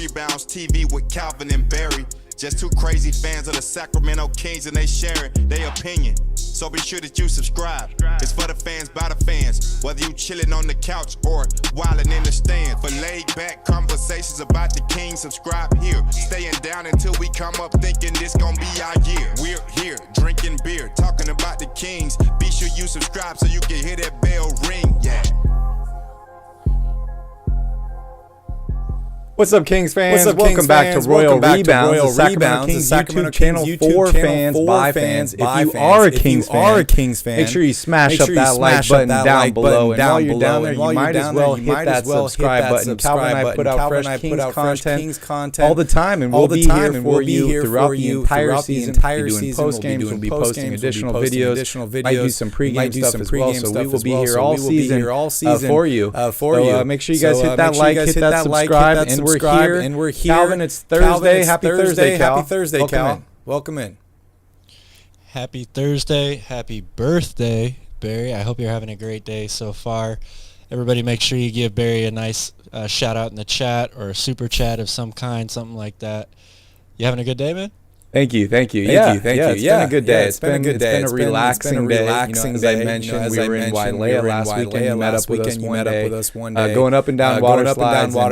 Rebounds TV with Calvin and Barry. Just two crazy fans of the Sacramento Kings, and they sharing their opinion. So be sure that you subscribe. It's for the fans, by the fans. Whether you chilling on the couch or wilding in the stands. For laid back conversations about the Kings, subscribe here. Staying down until we come up thinking this gonna be our year. We're here drinking beer, talking about the Kings. Be sure you subscribe so you can hear that bell ring. Yeah. What's up, Kings fans? Welcome back to Royal Rebounds, the Sacramento Kings YouTube channel for fans, by fans. If you are a Kings fan, make sure you smash up that like button down below. And while you're down there, you might as well hit that subscribe button. Calvin and I put out fresh Kings content all the time, and we'll be here for you throughout the entire season. We'll be doing post games, we'll be posting additional videos, might do some pregame stuff as well. So we will be here all season for you. So make sure you guys hit that like, hit that subscribe, and we're here. Calvin, it's Thursday. Happy Thursday, Cal. Happy Thursday, Cal. Welcome in. Happy Thursday. Happy birthday, Barry. I hope you're having a great day so far. Everybody make sure you give Barry a nice shout out in the chat or a super chat of some kind, something like that. You having a good day, man? Thank you. Thank you. It's been a good day. It's been a relaxing day. As I mentioned, we were in Wailea last weekend. You met up with us one day. Going up and down water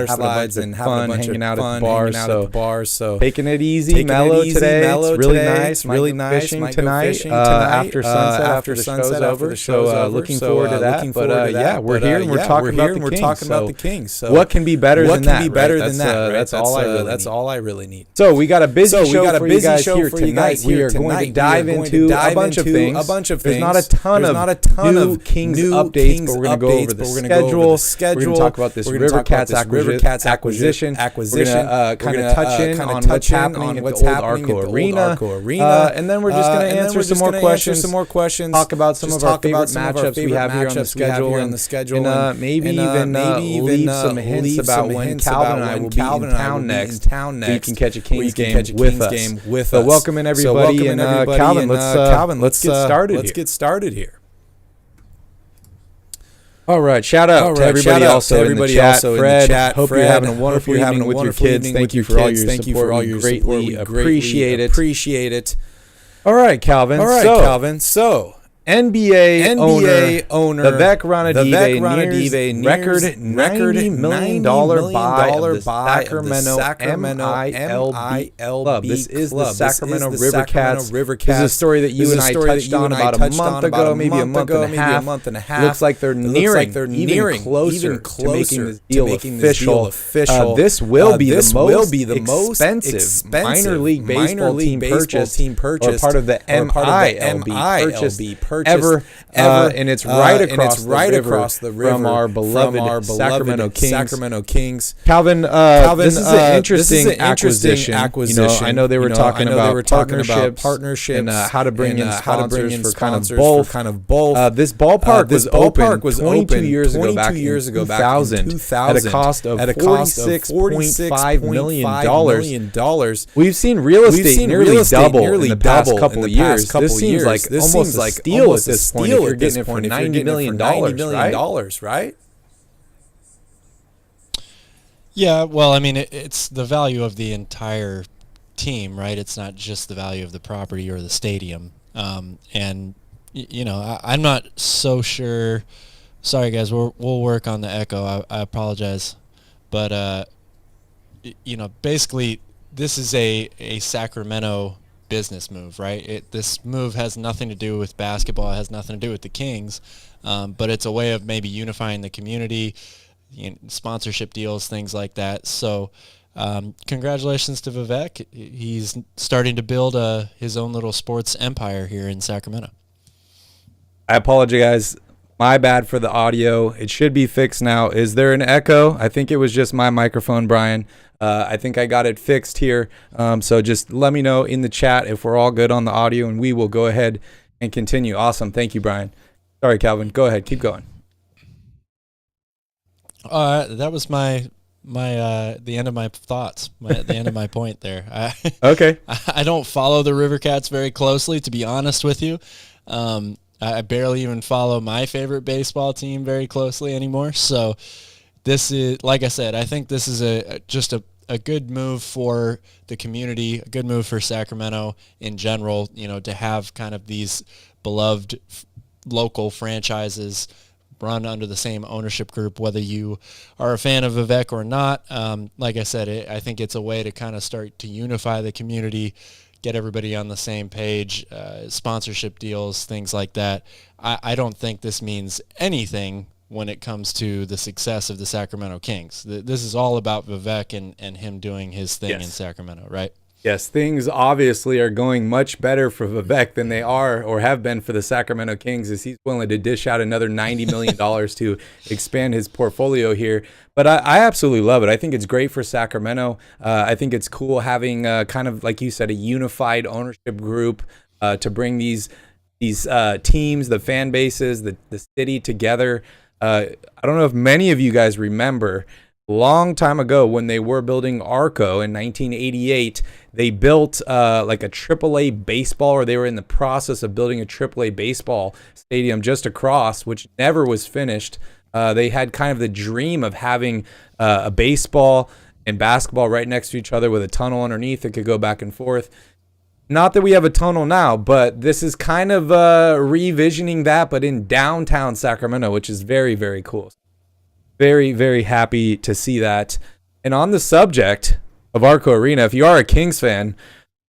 slides and having fun, hanging out at the bars. So taking it easy, mellow today. It's really nice. Fishing tonight after sunset, after the show's over. So looking forward to that. But yeah, we're here and we're talking about the Kings. So what can be better than that? That's all I really need. So we got a busy show for you guys here tonight. We are going to dive into a bunch of things. There's not a ton of Kings updates, but we're going to go over the schedule. We're going to talk about this River Cats acquisition. We're going to kind of touch in on what's happening at the old Arco Arena. And then we're just going to answer some more questions. Talk about some of our favorite matchups we have here on the schedule. And maybe even leave some hints about when Calvin and I will be in town next. We can catch a Kings game with us. So welcome in everybody, and Calvin, let's get started here. All right, shout out to everybody also in the chat. Fred, hope you're having a wonderful evening with your kids. Thank you for all your support. We greatly appreciate it. All right, Calvin. So NBA owner Vivek Ranadive record $90 million buy of the Sacramento MILB club. This is the Sacramento River Cats. This is a story that you and I touched on about a month ago, maybe a month and a half. Looks like they're nearing even closer to making this deal official. This will be the most expensive minor league baseball team purchase or part of the MILB purchase ever, and it's right across the river from our beloved Sacramento Kings. Calvin, this is an interesting acquisition. I know they were talking about partnerships and how to bring in sponsors for kind of both. This ballpark was open 22 years ago, back in 2000, at a cost of $46.5 million. We've seen real estate nearly double in the past couple of years. This seems like almost a steal at this point if you're getting it for $90 million, right? Yeah, well, I mean, it's the value of the entire team, right? It's not just the value of the property or the stadium. And, I'm not so sure. Sorry, guys, we'll work on the echo. I apologize. But, basically, this is a Sacramento business move, right? This move has nothing to do with basketball. It has nothing to do with the Kings, but it's a way of maybe unifying the community, sponsorship deals, things like that. So congratulations to Vivek. He's starting to build his own little sports empire here in Sacramento. I apologize. My bad for the audio. It should be fixed now. Is there an echo? I think it was just my microphone, Brian. I think I got it fixed here. So just let me know in the chat if we're all good on the audio, and we will go ahead and continue. Awesome. Thank you, Brian. Sorry, Calvin. Go ahead. Keep going. That was the end of my thoughts, the end of my point there. Okay. I don't follow the River Cats very closely, to be honest with you. I barely even follow my favorite baseball team very closely anymore. So this is, like I said, I think this is just a a good move for the community, a good move for Sacramento in general, to have kind of these beloved local franchises run under the same ownership group, whether you are a fan of Vivek or not. Like I said, I think it's a way to kind of start to unify the community, get everybody on the same page, sponsorship deals, things like that. I don't think this means anything when it comes to the success of the Sacramento Kings. This is all about Vivek and him doing his thing in Sacramento, right? Yes, things obviously are going much better for Vivek than they are or have been for the Sacramento Kings, as he's willing to dish out another $90 million to expand his portfolio here. But I absolutely love it. I think it's great for Sacramento. I think it's cool having kind of, like you said, a unified ownership group to bring these teams, the fan bases, the city together. I don't know if many of you guys remember, long time ago when they were building Arco in 1988, they built like a AAA baseball, or they were in the process of building a AAA baseball stadium just across, which never was finished. They had kind of the dream of having a baseball and basketball right next to each other with a tunnel underneath that could go back and forth. Not that we have a tunnel now, but this is kind of revisioning that, but in downtown Sacramento, which is very, very cool. Very, very happy to see that. And on the subject of Arco Arena, if you are a Kings fan,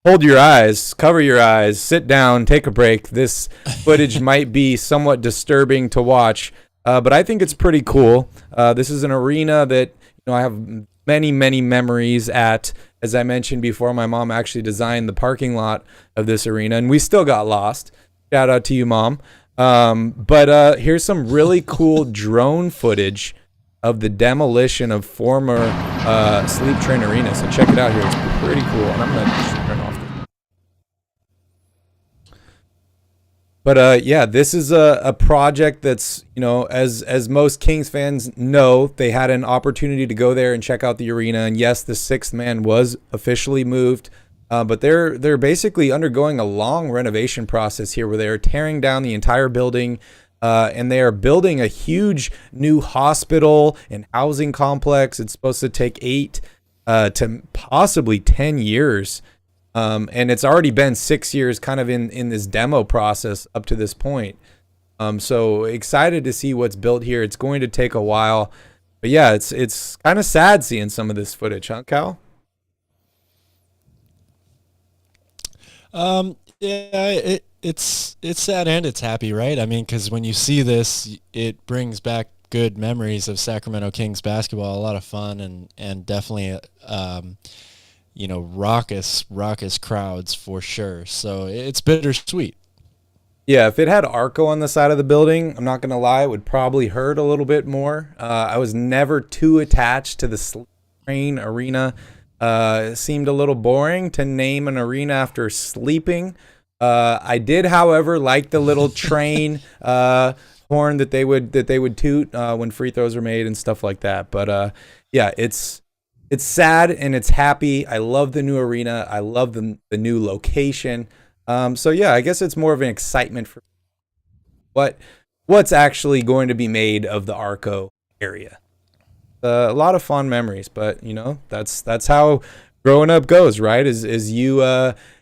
hold your eyes, cover your eyes, sit down, take a break. This footage might be somewhat disturbing to watch, but I think it's pretty cool. This is an arena that I have many, many memories at. As I mentioned before, my mom actually designed the parking lot of this arena, and we still got lost. Shout out to you, Mom. But here's some really cool drone footage of the demolition of former Sleep Train Arena. So check it out here. It's pretty cool. And I'm going to turn off. But yeah, this is a project that's, as most Kings fans know, they had an opportunity to go there and check out the arena. And yes, the sixth man was officially moved. But they're basically undergoing a long renovation process here where they're tearing down the entire building. And they are building a huge new hospital and housing complex. It's supposed to take 8 to possibly 10 years. And it's already been 6 years kind of in this demo process up to this point. So excited to see what's built here. It's going to take a while. But yeah, it's kind of sad seeing some of this footage, huh, Cal? Yeah, it's sad and it's happy, right? I mean, because when you see this, it brings back good memories of Sacramento Kings basketball. A lot of fun and definitely, raucous crowds for sure. So it's bittersweet. Yeah, if it had Arco on the side of the building, I'm not going to lie, it would probably hurt a little bit more. I was never too attached to the Sleep Train Arena. It seemed a little boring to name an arena after sleeping. I did, however, like the little train horn that they would toot when free throws were made and stuff like that. But yeah, it's sad and it's happy. I love the new arena. I love the new location. So yeah, I guess it's more of an excitement for what's actually going to be made of the Arco area. A lot of fond memories, but that's how growing up goes, right? Is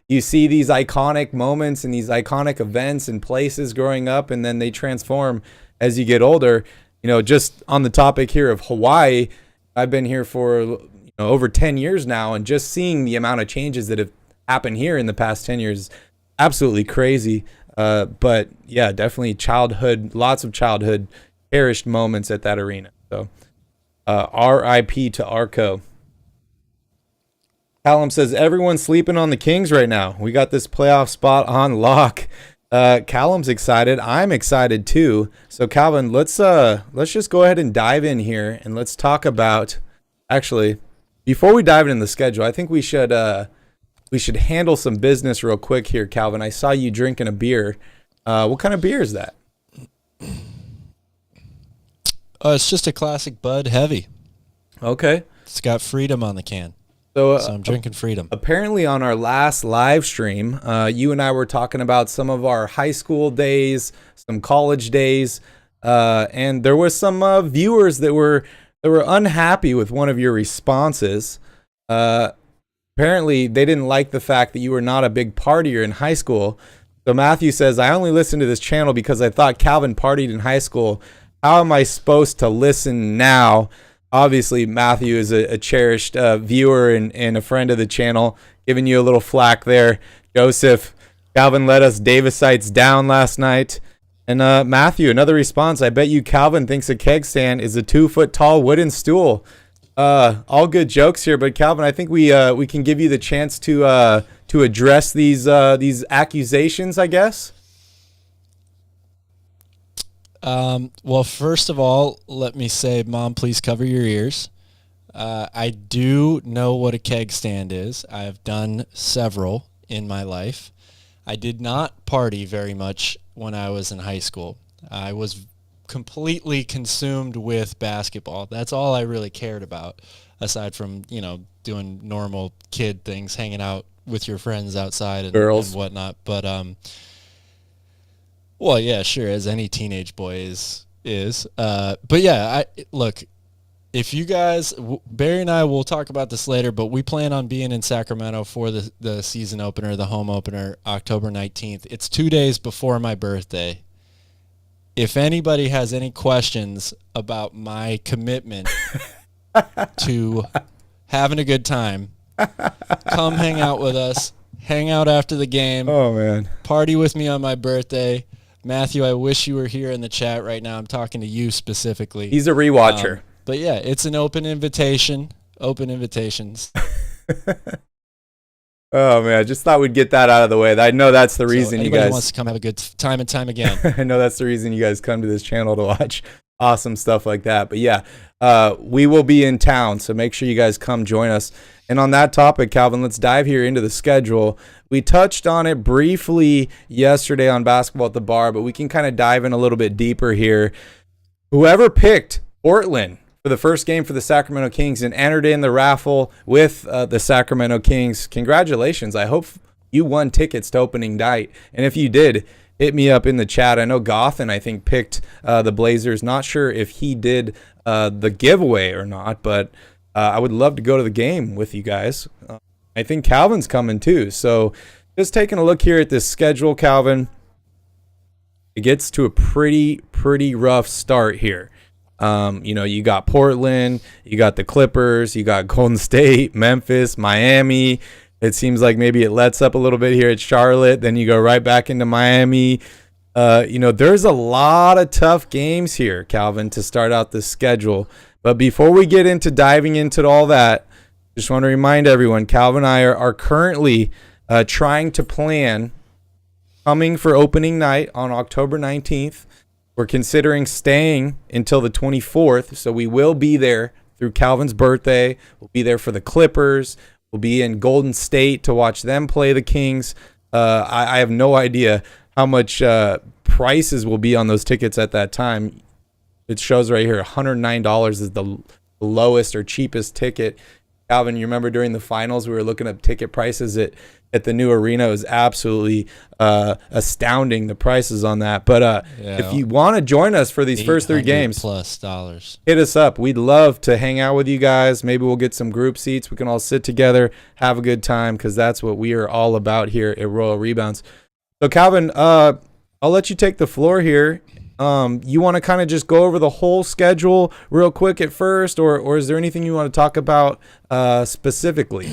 you see these iconic moments and these iconic events and places growing up, and then they transform as you get older. Just on the topic here of Hawaii, I've been here for over 10 years now, and just seeing the amount of changes that have happened here in the past 10 years is absolutely crazy. But yeah, definitely lots of childhood cherished moments at that arena. So RIP to Arco. Callum says, everyone's sleeping on the Kings right now. We got this playoff spot on lock. Callum's excited. I'm excited too. So Calvin, let's just go ahead and dive in here, and let's talk about, actually, before we dive into the schedule, I think we should handle some business real quick here, Calvin. I saw you drinking a beer. What kind of beer is that? It's just a classic Bud Heavy. Okay. It's got Freedom on the can. So I'm drinking Freedom. Apparently on our last live stream, you and I were talking about some of our high school days, some college days, and there was some viewers that were unhappy with one of your responses. apparently they didn't like the fact that you were not a big partier in high school. So Matthew says, I only listened to this channel because I thought Calvin partied in high school. How am I supposed to listen now? Obviously, Matthew is a cherished viewer and a friend of the channel, giving you a little flack there. Joseph, Calvin let us Davisites down last night. And Matthew, another response. I bet you Calvin thinks a keg stand is a 2-foot-tall wooden stool. All good jokes here, but Calvin, I think we can give you the chance to address these accusations, I guess. Well, first of all, let me say, Mom, please cover your ears. I do know what a keg stand is. I have done several in my life. I did not party very much when I was in high school. I was completely consumed with basketball. That's all I really cared about, aside from, doing normal kid things, hanging out with your friends outside and whatnot. But, well, yeah, sure, as any teenage boy is. But, yeah, look, if you guys, Barry and I will talk about this later, but we plan on being in Sacramento for the season opener, the home opener, October 19th. It's 2 days before my birthday. If anybody has any questions about my commitment to having a good time, come hang out with us. Hang out after the game. Oh, man. Party with me on my birthday. Matthew, I wish you were here in the chat right now. I'm talking to you specifically. He's a rewatcher. But yeah, it's an open invitation. Open invitations. Oh man, I just thought we'd get that out of the way. I know that's the reason you guys wants to come have a good time and time again. I know that's the reason you guys come to this channel to watch awesome stuff like that. But yeah, we will be in town, so make sure you guys come join us. And on that topic, Calvin, let's dive here into the schedule. We touched on it briefly yesterday on Basketball at the Bar, but we can kind of dive in a little bit deeper here. Whoever picked Portland for the first game for the Sacramento Kings and entered in the raffle with the Sacramento Kings, congratulations. I hope you won tickets to opening night. And if you did, hit me up in the chat. I know Gothan, I think, picked the Blazers. Not sure if he did the giveaway or not, but I would love to go to the game with you guys. I think Calvin's coming too. So just taking a look here at this schedule, Calvin, it gets to a pretty rough start here. You got Portland, you got the Clippers, you got Golden State, Memphis, Miami. It seems like maybe it lets up a little bit here at Charlotte. Then you go right back into Miami. There's a lot of tough games here, Calvin, to start out this schedule. But before we get into diving into all that, just want to remind everyone, Calvin and I are currently trying to plan coming for opening night on October 19th. We're considering staying until the 24th, so we will be there through Calvin's birthday. We'll be there for the Clippers. We'll be in Golden State to watch them play the Kings. I have no idea how much prices will be on those tickets at that time. It shows right here, $109 is the lowest or cheapest ticket. Calvin, you remember during the finals, we were looking up ticket prices at the new arena. It was absolutely astounding, the prices on that. But if you want to join us for these first three games, $800+, hit us up. We'd love to hang out with you guys. Maybe we'll get some group seats. We can all sit together, have a good time, because that's what we are all about here at Royal Rebounds. So, Calvin, I'll let you take the floor here. You want to kind of just go over the whole schedule real quick at first, or is there anything you want to talk about specifically?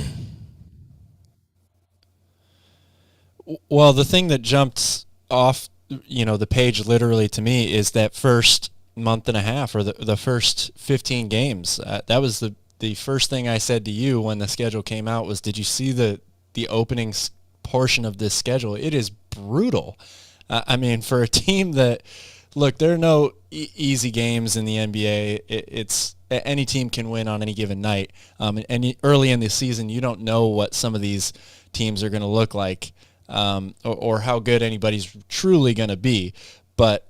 Well, the thing that jumped off, the page literally to me is that first month and a half, or the first 15 games. That was the first thing I said to you when the schedule came out was, did you see the opening portion of this schedule? It is brutal. For a team that, look, there are no easy games in the NBA. It's any team can win on any given night. And early in the season, you don't know what some of these teams are going to look like. Or how good anybody's truly going to be. But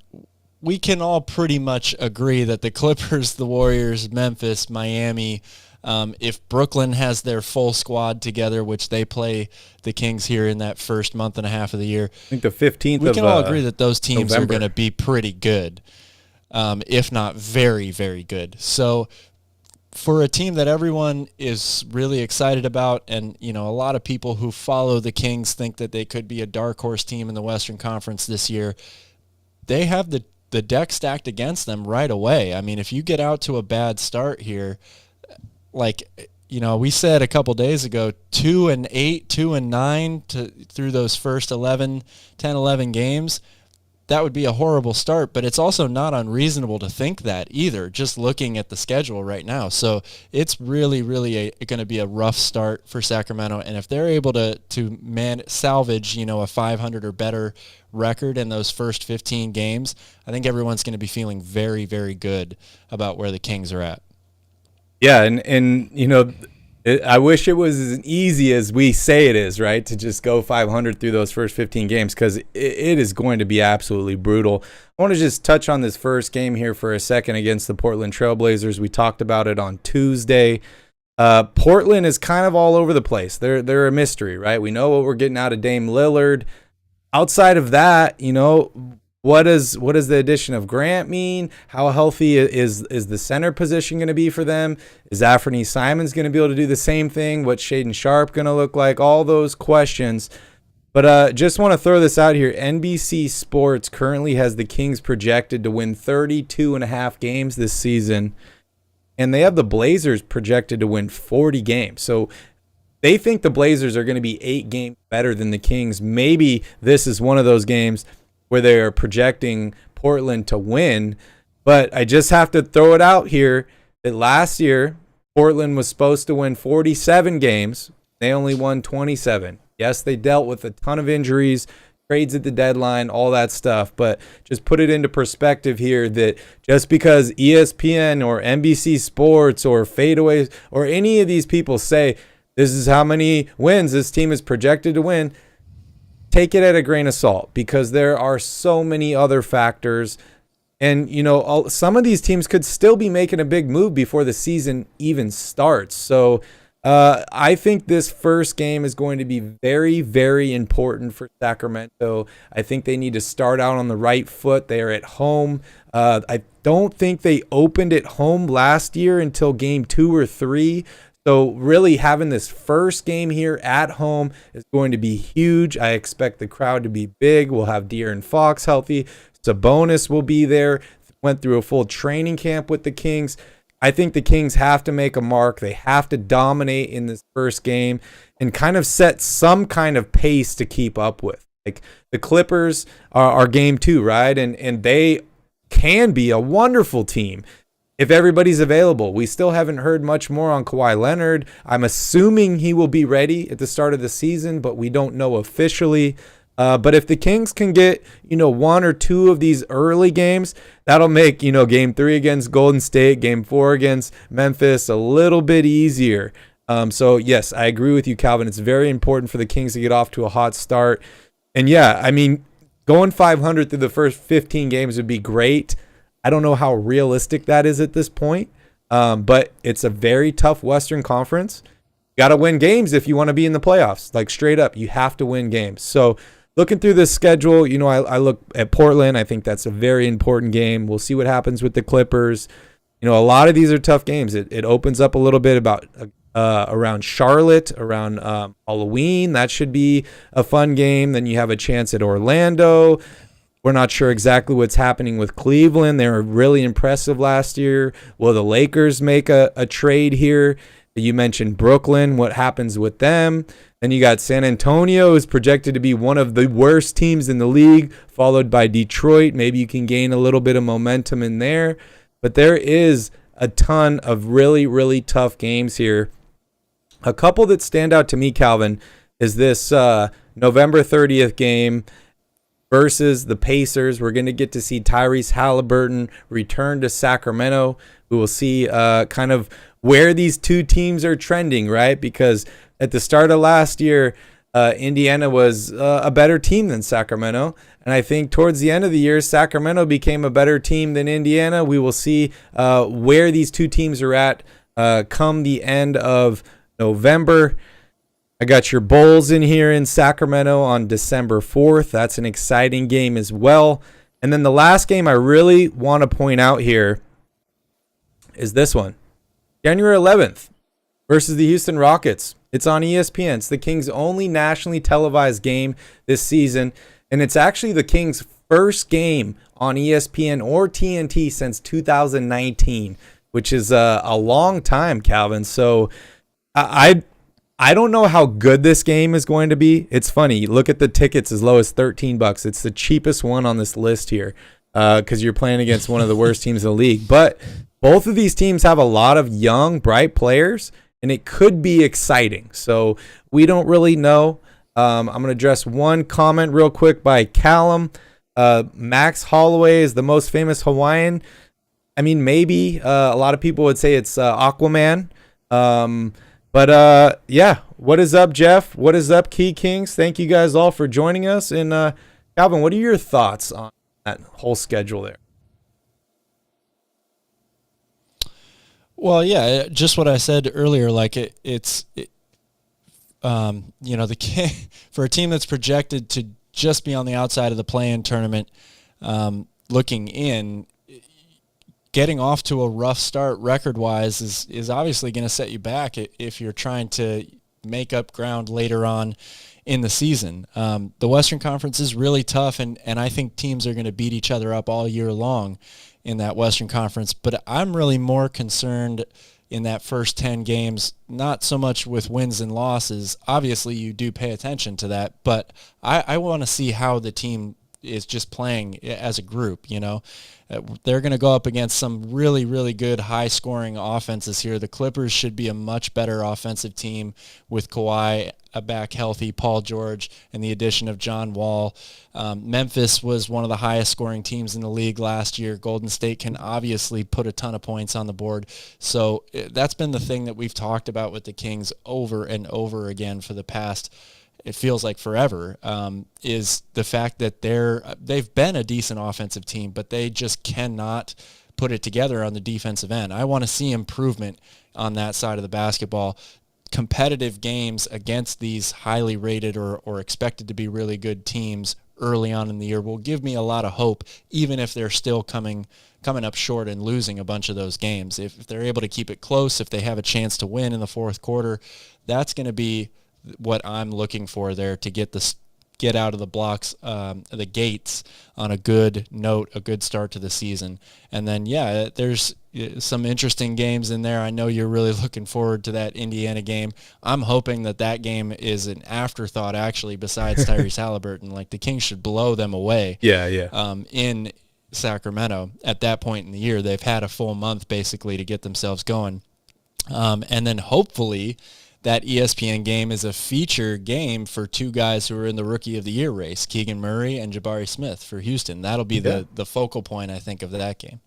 we can all pretty much agree that the Clippers, the Warriors, Memphis, Miami, if Brooklyn has their full squad together, which they play the Kings here in that first month and a half of the year, I think the 15th we can all agree that those teams November are going to be pretty good, if not very, very good. So for a team that everyone is really excited about, and a lot of people who follow the Kings think that they could be a dark horse team in the Western Conference this year, they have the deck stacked against them right away. I mean, if you get out to a bad start here, we said a couple days ago, 2-8, 2-9 through those first 10, 11 games, that would be a horrible start, but it's also not unreasonable to think that either, just looking at the schedule right now. So it's really, really going to be a rough start for Sacramento, and if they're able to salvage, a 500 or better record in those first 15 games, I think everyone's going to be feeling very, very good about where the Kings are at. Yeah, and I wish it was as easy as we say it is, right? To just go 500 through those first 15 games, because it is going to be absolutely brutal. I want to just touch on this first game here for a second against the Portland Trailblazers. We talked about it on Tuesday. Portland is kind of all over the place. They're a mystery, right? We know what we're getting out of Dame Lillard. Outside of that, what does the addition of Grant mean? How healthy is the center position going to be for them? Is Anthony Simons going to be able to do the same thing? What's Shaedon Sharpe going to look like? All those questions. But just want to throw this out here. NBC Sports currently has the Kings projected to win 32.5 games this season, and they have the Blazers projected to win 40 games. So they think the Blazers are going to be 8 games better than the Kings. Maybe this is one of those games where they are projecting Portland to win. But I just have to throw it out here that last year, Portland was supposed to win 47 games. They only won 27. Yes, they dealt with a ton of injuries, trades at the deadline, all that stuff. But just put it into perspective here that just because ESPN or NBC Sports or Fadeaways or any of these people say this is how many wins this team is projected to win, take it at a grain of salt, because there are so many other factors. And, some of these teams could still be making a big move before the season even starts. So I think this first game is going to be very, very important for Sacramento. I think they need to start out on the right foot. They are at home. I don't think they opened at home last year until game 2 or 3. So really having this first game here at home is going to be huge. I expect the crowd to be big. We'll have De'Aaron Fox healthy. Sabonis will be there. Went through a full training camp with the Kings. I think the Kings have to make a mark. They have to dominate in this first game and kind of set some kind of pace to keep up with. Like the Clippers are game 2, right? And they can be a wonderful team if everybody's available. We still haven't heard much more on Kawhi Leonard. I'm assuming he will be ready at the start of the season, but we don't know officially. But if the Kings can get, 1 or 2 of these early games, that'll make, game 3 against Golden State, game 4 against Memphis a little bit easier. So yes, I agree with you, Calvin. It's very important for the Kings to get off to a hot start. And yeah, I mean, going 500 through the first 15 games would be great. I don't know how realistic that is at this point, but it's a very tough Western Conference. You got to win games if you want to be in the playoffs. Like straight up, you have to win games. So looking through this schedule, I look at Portland. I think that's a very important game. We'll see what happens with the Clippers. A lot of these are tough games. It opens up a little bit about around Charlotte, around Halloween. That should be a fun game. Then you have a chance at Orlando. We're not sure exactly what's happening with Cleveland. They were really impressive last year. Will the Lakers make a trade here? You mentioned Brooklyn. What happens with them? Then you got San Antonio, who's projected to be one of the worst teams in the league, followed by Detroit. Maybe you can gain a little bit of momentum in there. But there is a ton of really, really tough games here. A couple that stand out to me, Calvin, is this November 30th game versus the Pacers. We're going to get to see Tyrese Halliburton return to Sacramento. We will see kind of where these two teams are trending, right? Because at the start of last year, Indiana was a better team than Sacramento. And I think towards the end of the year, Sacramento became a better team than Indiana. We will see where these two teams are at come the end of November. I got your Bulls in here in Sacramento on December 4th. That's an exciting game as well. And then the last game I really want to point out here is this one. January 11th versus the Houston Rockets. It's on ESPN. It's the Kings' only nationally televised game this season, and it's actually the Kings' first game on ESPN or TNT since 2019, which is a long time, Calvin. So I don't know how good this game is going to be. It's funny. Look at the tickets as low as $13. It's the cheapest one on this list here because you're playing against one of the worst teams in the league. But both of these teams have a lot of young, bright players, and it could be exciting. So we don't really know. I'm going to address one comment real quick by Callum. Max Holloway is the most famous Hawaiian. I mean, maybe a lot of people would say it's Aquaman. But yeah, what is up, Jeff? What is up, Key Kings? Thank you guys all for joining us. And Calvin, what are your thoughts on that whole schedule there? Well, yeah, just what I said earlier. Like for a team that's projected to just be on the outside of the play-in tournament, looking in, getting off to a rough start record-wise is obviously going to set you back if you're trying to make up ground later on in the season. The Western Conference is really tough, and I think teams are going to beat each other up all year long in that Western Conference. But I'm really more concerned in that first 10 games, not so much with wins and losses. Obviously, you do pay attention to that, but I want to see how the team is just playing as a group. You know, they're going to go up against some really, really good high-scoring offenses here. The Clippers should be a much better offensive team with Kawhi back healthy, Paul George, and the addition of John Wall. Memphis was one of the highest-scoring teams in the league last year. Golden State can obviously put a ton of points on the board. So that's been the thing that we've talked about with the Kings over and over again for the past, it feels like forever, is the fact that they've been a decent offensive team, but they just cannot put it together on the defensive end. I want to see improvement on that side of the basketball. Competitive games against these highly rated or expected to be really good teams early on in the year will give me a lot of hope, even if they're still coming up short and losing a bunch of those games. If they're able to keep it close, if they have a chance to win in the fourth quarter, that's going to be what I'm looking for there to get out of the blocks, the gates on a good note, a good start to the season. And then, yeah, there's some interesting games in there. I know you're really looking forward to that Indiana game. I'm hoping that game is an afterthought, actually, besides Tyrese Halliburton. Like, the Kings should blow them away. Yeah. In Sacramento at that point in the year. They've had a full month, basically, to get themselves going. And then hopefully that ESPN game is a feature game for two guys who are in the Rookie of the Year race, Keegan Murray and Jabari Smith for Houston. That'll be the focal point, I think, of that game.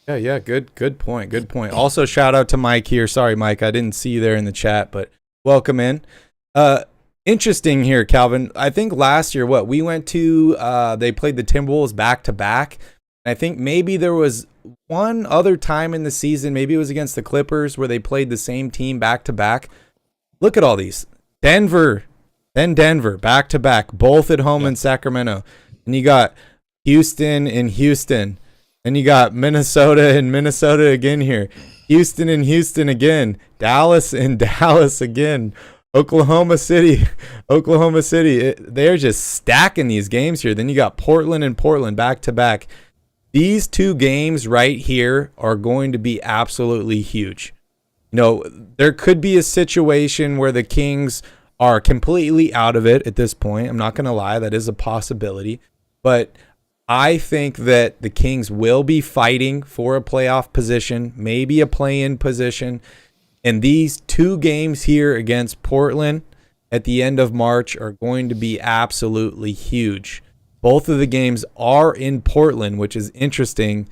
Yeah. Good point. Also, shout out to Mike here. Sorry, Mike, I didn't see you there in the chat, but welcome in. Interesting here, Calvin. I think last year, we went to, they played the Timberwolves back-to-back. I think maybe there was one other time in the season, maybe it was against the Clippers, where they played the same team back-to-back. Look at all these. Denver, back-to-back, both at home in Sacramento. And you got Houston and Houston. And you got Minnesota and Minnesota again here. Houston and Houston again. Dallas and Dallas again. Oklahoma City. They're just stacking these games here. Then you got Portland and Portland back-to-back. These two games right here are going to be absolutely huge. You know, there could be a situation where the Kings are completely out of it at this point. I'm not going to lie. That is a possibility. But I think that the Kings will be fighting for a playoff position, maybe a play-in position. And these two games here against Portland at the end of March are going to be absolutely huge. Both of the games are in Portland, which is interesting.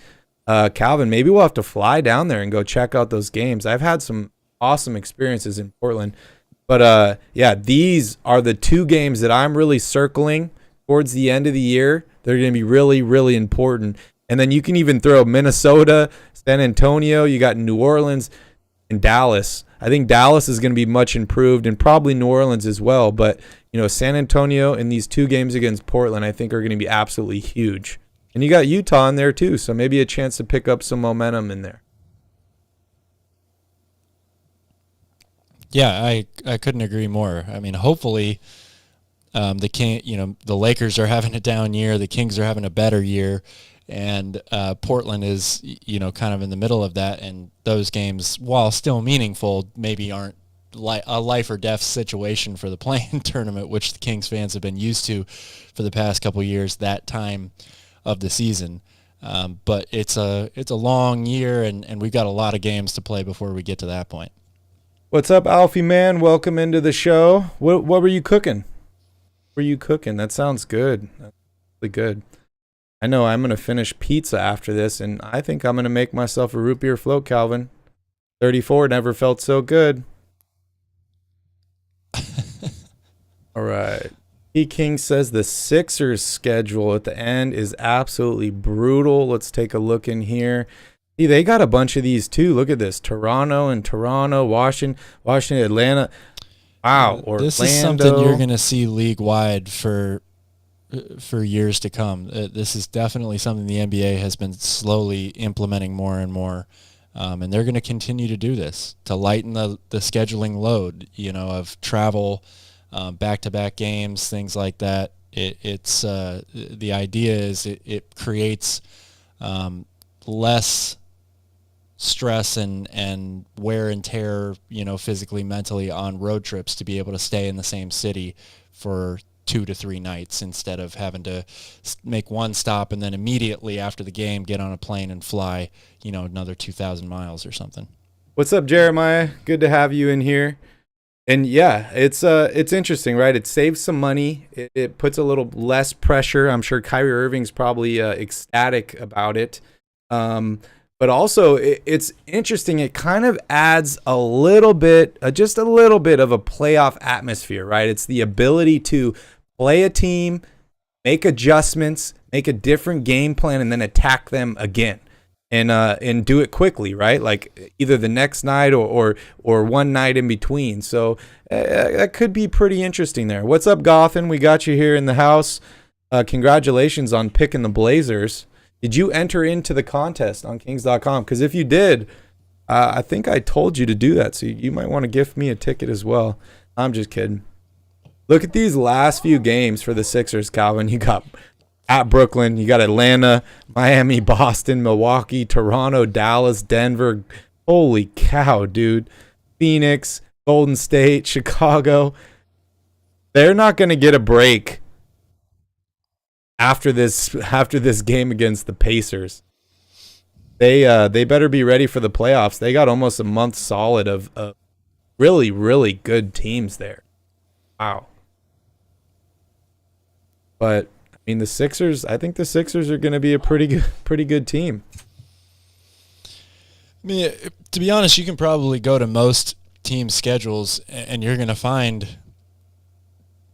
Calvin, maybe we'll have to fly down there and go check out those games. I've had some awesome experiences in Portland. But, yeah, these are the two games that I'm really circling towards the end of the year. They're going to be really, really important. And then you can even throw Minnesota, San Antonio. You got New Orleans and Dallas. I think Dallas is going to be much improved, and probably New Orleans as well. But, you know, San Antonio and these two games against Portland, I think, are going to be absolutely huge. And you got Utah in there too, so maybe a chance to pick up some momentum in there. Yeah, I couldn't agree more. I mean, hopefully the Lakers are having a down year, the Kings are having a better year, and Portland is, kind of in the middle of that, and those games, while still meaningful, maybe aren't a life or death situation for the play-in tournament, which the Kings fans have been used to for the past couple of years, that time of the season. But it's a long year, and we've got a lot of games to play before we get to that point. What's up, Alfie man? Welcome into the show. What were you cooking? That sounds good. That's really good. I know I'm going to finish pizza after this, and I think I'm going to make myself a root beer float, Calvin. 34 never felt so good. All right. King says the Sixers schedule at the end is absolutely brutal. Let's take a look in here. See, they got a bunch of these too. Look at this. Toronto, Washington, Atlanta. Wow, Orlando. This is something you're going to see league-wide for years to come. This is definitely something the NBA has been slowly implementing more and more. And they're going to continue to do this to lighten the scheduling load, of travel, back-to-back games, things like that. It's the idea is it creates less stress and wear and tear, physically, mentally on road trips to be able to stay in the same city for 2 to 3 nights instead of having to make one stop and then immediately after the game get on a plane and fly, another 2,000 miles or something. What's up, Jeremiah? Good to have you in here. And yeah, it's interesting, right? It saves some money. It puts a little less pressure. I'm sure Kyrie Irving's probably ecstatic about it. But also, it's interesting. It kind of adds a little bit, just a little bit of a playoff atmosphere, right? It's the ability to play a team, make adjustments, make a different game plan, and then attack them again, and do it quickly, right? Like either the next night or one night in between. So that could be pretty interesting there. What's up, Gothan? We got you here in the house. Congratulations on picking the Blazers. Did you enter into the contest on Kings.com? Because if you did, I think I told you to do that. So you might want to gift me a ticket as well. I'm just kidding. Look at these last few games for the Sixers, Calvin. You got at Brooklyn. You got Atlanta, Miami, Boston, Milwaukee, Toronto, Dallas, Denver. Holy cow, dude. Phoenix, Golden State, Chicago. They're not going to get a break after this game against the Pacers. They better be ready for the playoffs. They got almost a month solid of really, really good teams there. Wow. But I mean, I think the Sixers are going to be a pretty good team. I mean, to be honest, you can probably go to most team schedules and you're going to find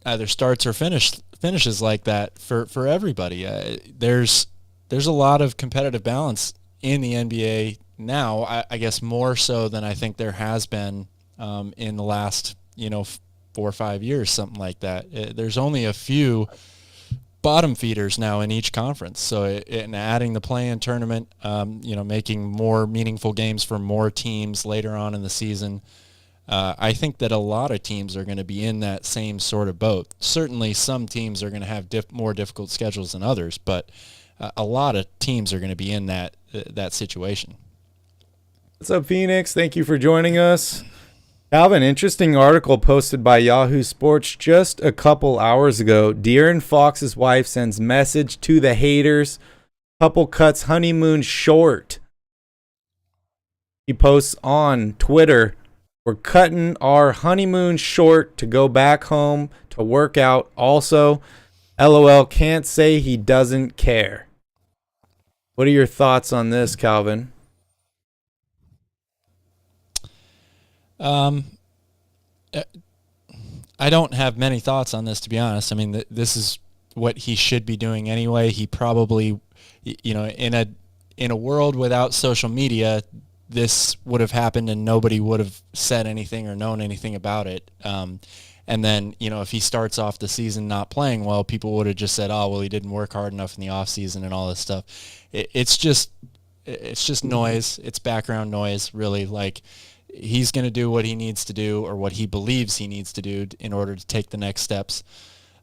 either starts or finishes like that for everybody. There's a lot of competitive balance in the NBA now, I guess more so than I think there has been in the last 4 or 5 years, something like that. There's only a few bottom feeders now in each conference. So in adding the play-in tournament, making more meaningful games for more teams later on in the season, I think that a lot of teams are going to be in that same sort of boat. Certainly some teams are going to have more difficult schedules than others, but a lot of teams are going to be in that situation. What's up, Phoenix? Thank you for joining us. Calvin, interesting article posted by Yahoo Sports just a couple hours ago. De'Aaron Fox's wife sends message to the haters. Couple cuts honeymoon short. He posts on Twitter, "We're cutting our honeymoon short to go back home to work out. Also, LOL, can't say he doesn't care." What are your thoughts on this, Calvin? I don't have many thoughts on this, to be honest. I mean, this is what he should be doing anyway. He probably, in a world without social media, this would have happened and nobody would have said anything or known anything about it. And then, if he starts off the season not playing well, people would have just said, oh, well, he didn't work hard enough in the off season and all this stuff. It's just noise. It's background noise, really. Like, he's going to do what he needs to do, or what he believes he needs to do in order to take the next steps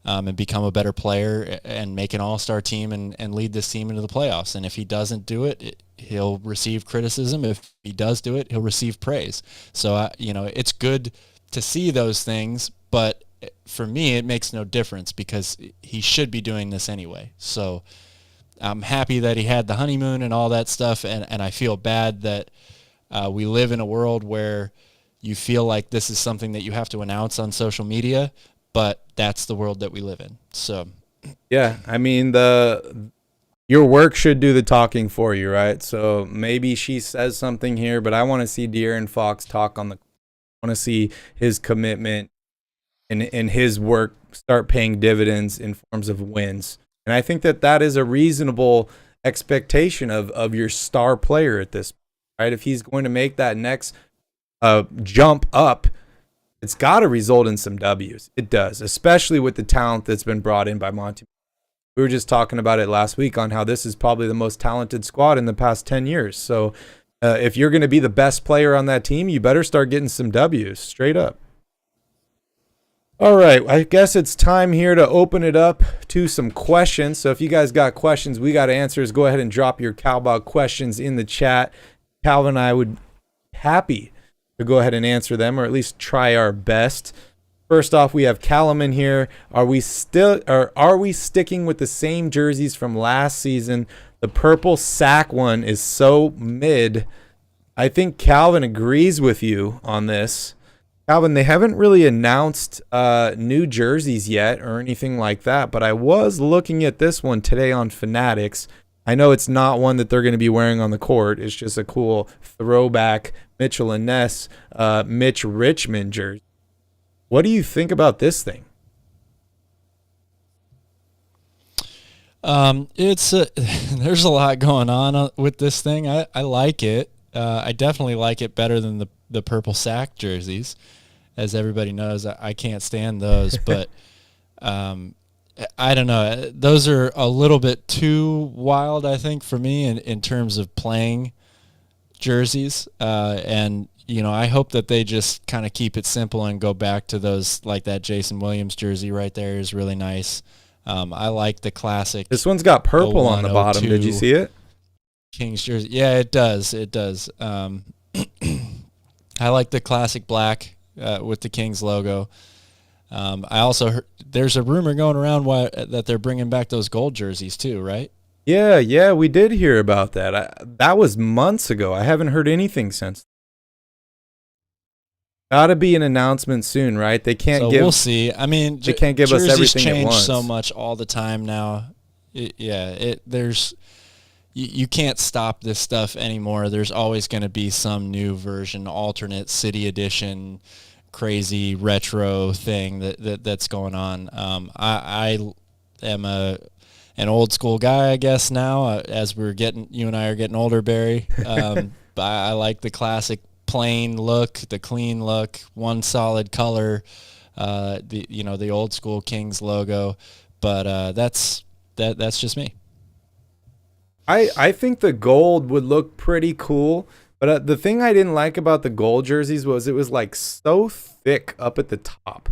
and become a better player and make an all-star team and lead this team into the playoffs. And if he doesn't do it, he'll receive criticism. If he does do it, he'll receive praise. So, it's good to see those things, but for me, it makes no difference because he should be doing this anyway. So I'm happy that he had the honeymoon and all that stuff, and I feel bad that we live in a world where you feel like this is something that you have to announce on social media, but that's the world that we live in. So, yeah, I mean, your work should do the talking for you, right? So maybe she says something here, but I want to see De'Aaron Fox talk on the. I want to see his commitment and his work start paying dividends in forms of wins, and I think that is a reasonable expectation of your star player at this point, right? If he's going to make that next jump up, it's got to result in some W's. It does, especially with the talent that's been brought in by Monty. We were just talking about it last week on how this is probably the most talented squad in the past 10 years. So if you're going to be the best player on that team, you better start getting some W's straight up. All right, I guess it's time here to open it up to some questions. So if you guys got questions, we got answers, go ahead and drop your Cowbell questions in the chat. Calvin and I would be happy to go ahead and answer them, or at least try our best. First off, we have Callum in here. Are we sticking with the same jerseys from last season? The purple sack one is so mid. I think Calvin agrees with you on this. Calvin, they haven't really announced new jerseys yet or anything like that, but I was looking at this one today on Fanatics. I know it's not one that they're going to be wearing on the court. It's just a cool throwback Mitchell and Ness, Mitch Richmond jersey. What do you think about this thing? There's a lot going on with this thing. I like it. I definitely like it better than the purple sack jerseys. As everybody knows, I can't stand those, but I don't know. Those are a little bit too wild, I think, for me in terms of playing jerseys. And, I hope that they just kind of keep it simple and go back to those, like that Jason Williams jersey right there is really nice. I like the classic. This one's got purple on the bottom. Did you see it? Kings jersey. Yeah, it does. It does. I like the classic black with the Kings logo. I also heard there's a rumor going around that they're bringing back those gold jerseys too, right? Yeah, we did hear about that. That was months ago. I haven't heard anything since. Got to be an announcement soon, right? They can't we'll see. I mean, they can't give us everything change at once. So much all the time now. You can't stop this stuff anymore. There's always going to be some new version, alternate city edition, crazy retro thing that's going on. I am an old school guy, I guess now. As you and I are getting older, Barry. But I like the classic plain look, the clean look, one solid color. The old school Kings logo. But that's just me. I think the gold would look pretty cool, but the thing I didn't like about the gold jerseys was it was like so thick up at the top.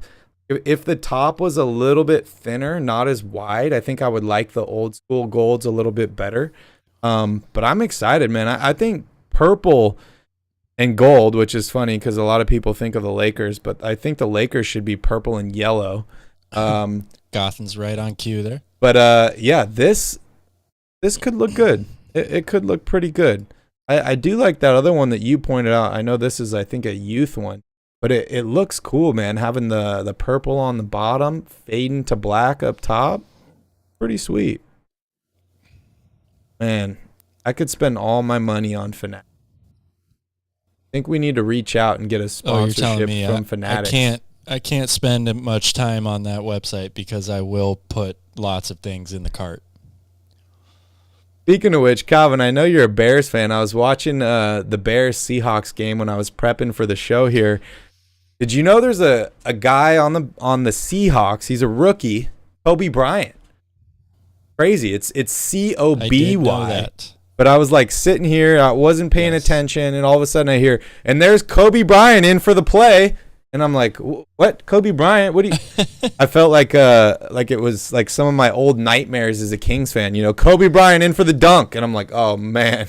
If the top was a little bit thinner, not as wide, I think I would like the old school golds a little bit better. But I'm excited, man. I think purple and gold, which is funny because a lot of people think of the Lakers, but I think the Lakers should be purple and yellow. Gotham's right on cue there. But yeah, this could look good. It could look pretty good. I do like that other one that you pointed out. I know this is, I think, a youth one, but it looks cool, man. Having the purple on the bottom, fading to black up top. Pretty sweet. Man, I could spend all my money on Fanatics. I think we need to reach out and get a sponsorship from Fanatics. I can't spend much time on that website because I will put lots of things in the cart. Speaking of which, Calvin, I know you're a Bears fan. I was watching the Bears-Seahawks game when I was prepping for the show here. Did you know there's a guy on the Seahawks? He's a rookie, Kobe Bryant. Crazy. It's Coby. I did know that. But I was like sitting here, I wasn't paying attention, and all of a sudden I hear, and there's Kobe Bryant in for the play. And I'm like, what? Kobe Bryant? What do you? I felt like it was like some of my old nightmares as a Kings fan. You know, Kobe Bryant in for the dunk, and I'm like, oh man,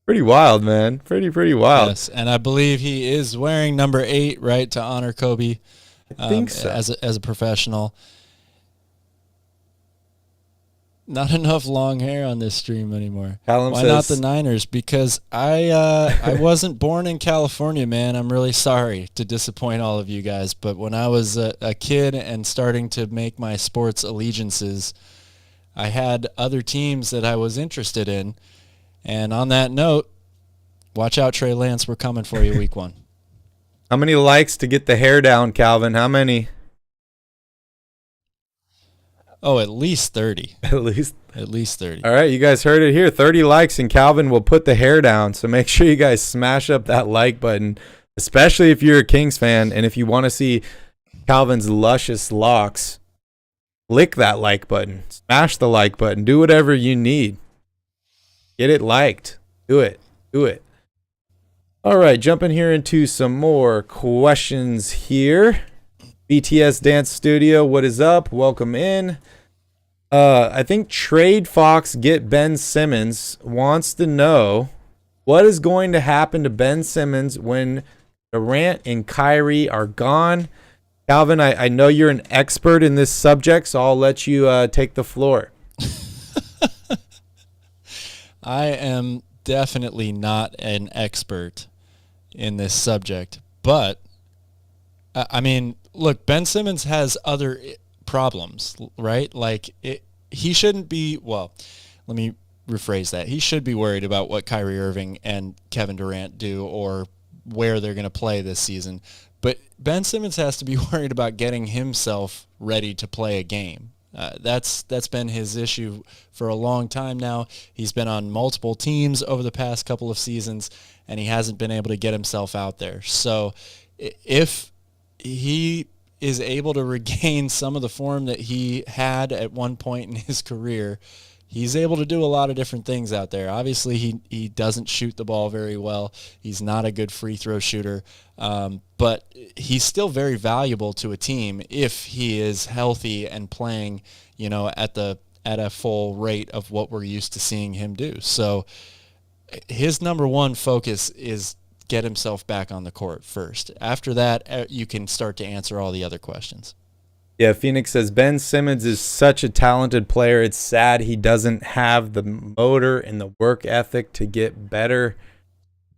pretty wild, man, pretty wild. Yes, and I believe he is wearing number 8, right, to honor Kobe. I think so. As a professional. Not enough long hair on this stream anymore. Callum Why says, not the Niners? Because I wasn't born in California, man. I'm really sorry to disappoint all of you guys. But when I was a kid and starting to make my sports allegiances, I had other teams that I was interested in. And on that note, watch out, Trey Lance. We're coming for you week 1. How many likes to get the hair down, Calvin? How many? Oh, at least 30. At least 30. All right, you guys heard it here. 30 likes and Calvin will put the hair down. So make sure you guys smash up that like button, especially if you're a Kings fan. And if you want to see Calvin's luscious locks, click that like button. Smash the like button. Do whatever you need. Get it liked. Do it. All right, jumping here into some more questions here. BTS Dance Studio, what is up? Welcome in. I think Trade Fox Get Ben Simmons wants to know what is going to happen to Ben Simmons when Durant and Kyrie are gone. Calvin, I know you're an expert in this subject, so I'll let you take the floor. I am definitely not an expert in this subject, but I mean, look, Ben Simmons has other problems, right? Like, he shouldn't be, well, let me rephrase that. He should be worried about what Kyrie Irving and Kevin Durant do or where they're going to play this season. But Ben Simmons has to be worried about getting himself ready to play a game. That's been his issue for a long time now. He's been on multiple teams over the past couple of seasons, and he hasn't been able to get himself out there. So if he is able to regain some of the form that he had at one point in his career, he's able to do a lot of different things out there. Obviously, he doesn't shoot the ball very well. He's not a good free throw shooter, but he's still very valuable to a team if he is healthy and playing, at a full rate of what we're used to seeing him do. So his number one focus is get himself back on the court first. After that, you can start to answer all the other questions. Yeah, Phoenix says, Ben Simmons is such a talented player. It's sad he doesn't have the motor and the work ethic to get better.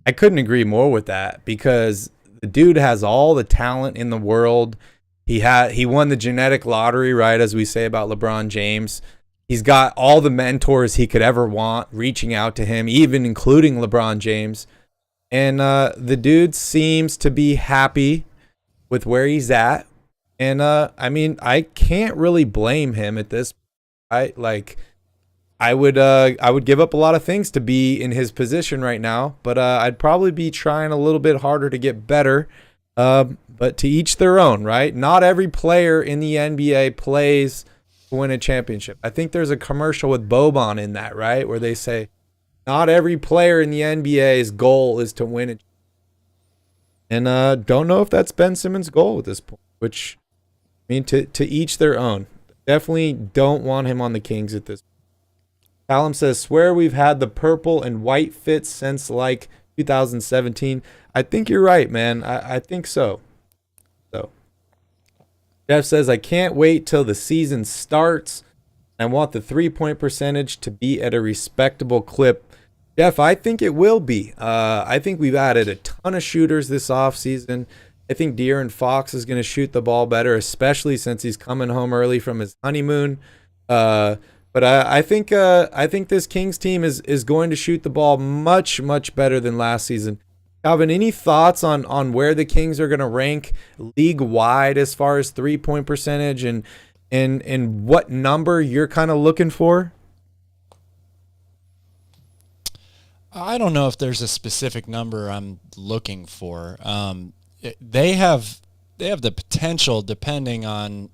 I couldn't agree more with that because the dude has all the talent in the world. He won the genetic lottery, right, as we say about LeBron James. He's got all the mentors he could ever want reaching out to him, even including LeBron James. And the dude seems to be happy with where he's at. And I mean, I can't really blame him at this. I would give up a lot of things to be in his position right now, but I'd probably be trying a little bit harder to get better. But to each their own, right? Not every player in the NBA plays to win a championship. I think there's a commercial with Boban in that, right? Where they say, not every player in the NBA's goal is to win it. And don't know if that's Ben Simmons' goal at this point, which, I mean, to each their own. Definitely don't want him on the Kings at this point. Callum says, swear we've had the purple and white fits since like 2017. I think you're right, man. I think so. Jeff says, I can't wait till the season starts. I want the 3-point percentage to be at a respectable clip. Jeff, I think it will be. I think we've added a ton of shooters this offseason. I think De'Aaron Fox is going to shoot the ball better, especially since he's coming home early from his honeymoon. But I think this Kings team is going to shoot the ball much, much better than last season. Calvin, any thoughts on where the Kings are going to rank league-wide as far as 3-point percentage and what number you're kind of looking for? I don't know if there's a specific number I'm looking for. They have the potential, depending on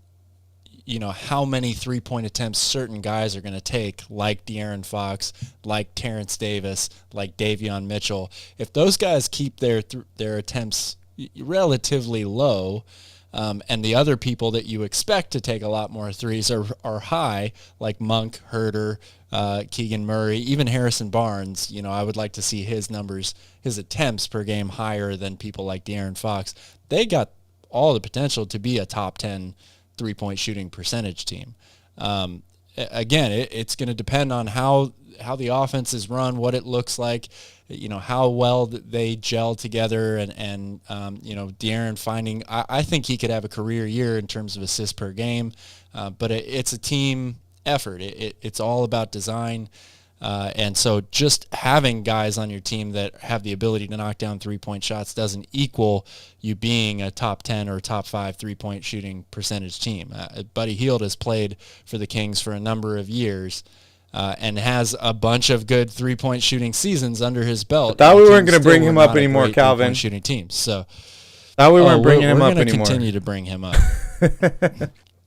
how many 3-point attempts certain guys are going to take, like De'Aaron Fox, like Terrence Davis, like Davion Mitchell. If those guys keep their attempts relatively low, and the other people that you expect to take a lot more threes are high, like Monk, Herter, Keegan Murray, even Harrison Barnes. I would like to see his numbers, his attempts per game higher than people like De'Aaron Fox. They got all the potential to be a top 10 3-point shooting percentage team. Again, it's going to depend on how the offense is run, what it looks like, how well they gel together, and De'Aaron finding. I think he could have a career year in terms of assists per game, but it's a team effort. It's all about design. And so just having guys on your team that have the ability to knock down 3-point shots doesn't equal you being a top 10 or top 5 3-point shooting percentage team. Buddy Hield has played for the Kings for a number of years and has a bunch of good 3-point shooting seasons under his belt. I thought we weren't going to bring him up anymore, Calvin. Shooting teams. So thought we weren't bringing him up anymore. We're going to continue to bring him up.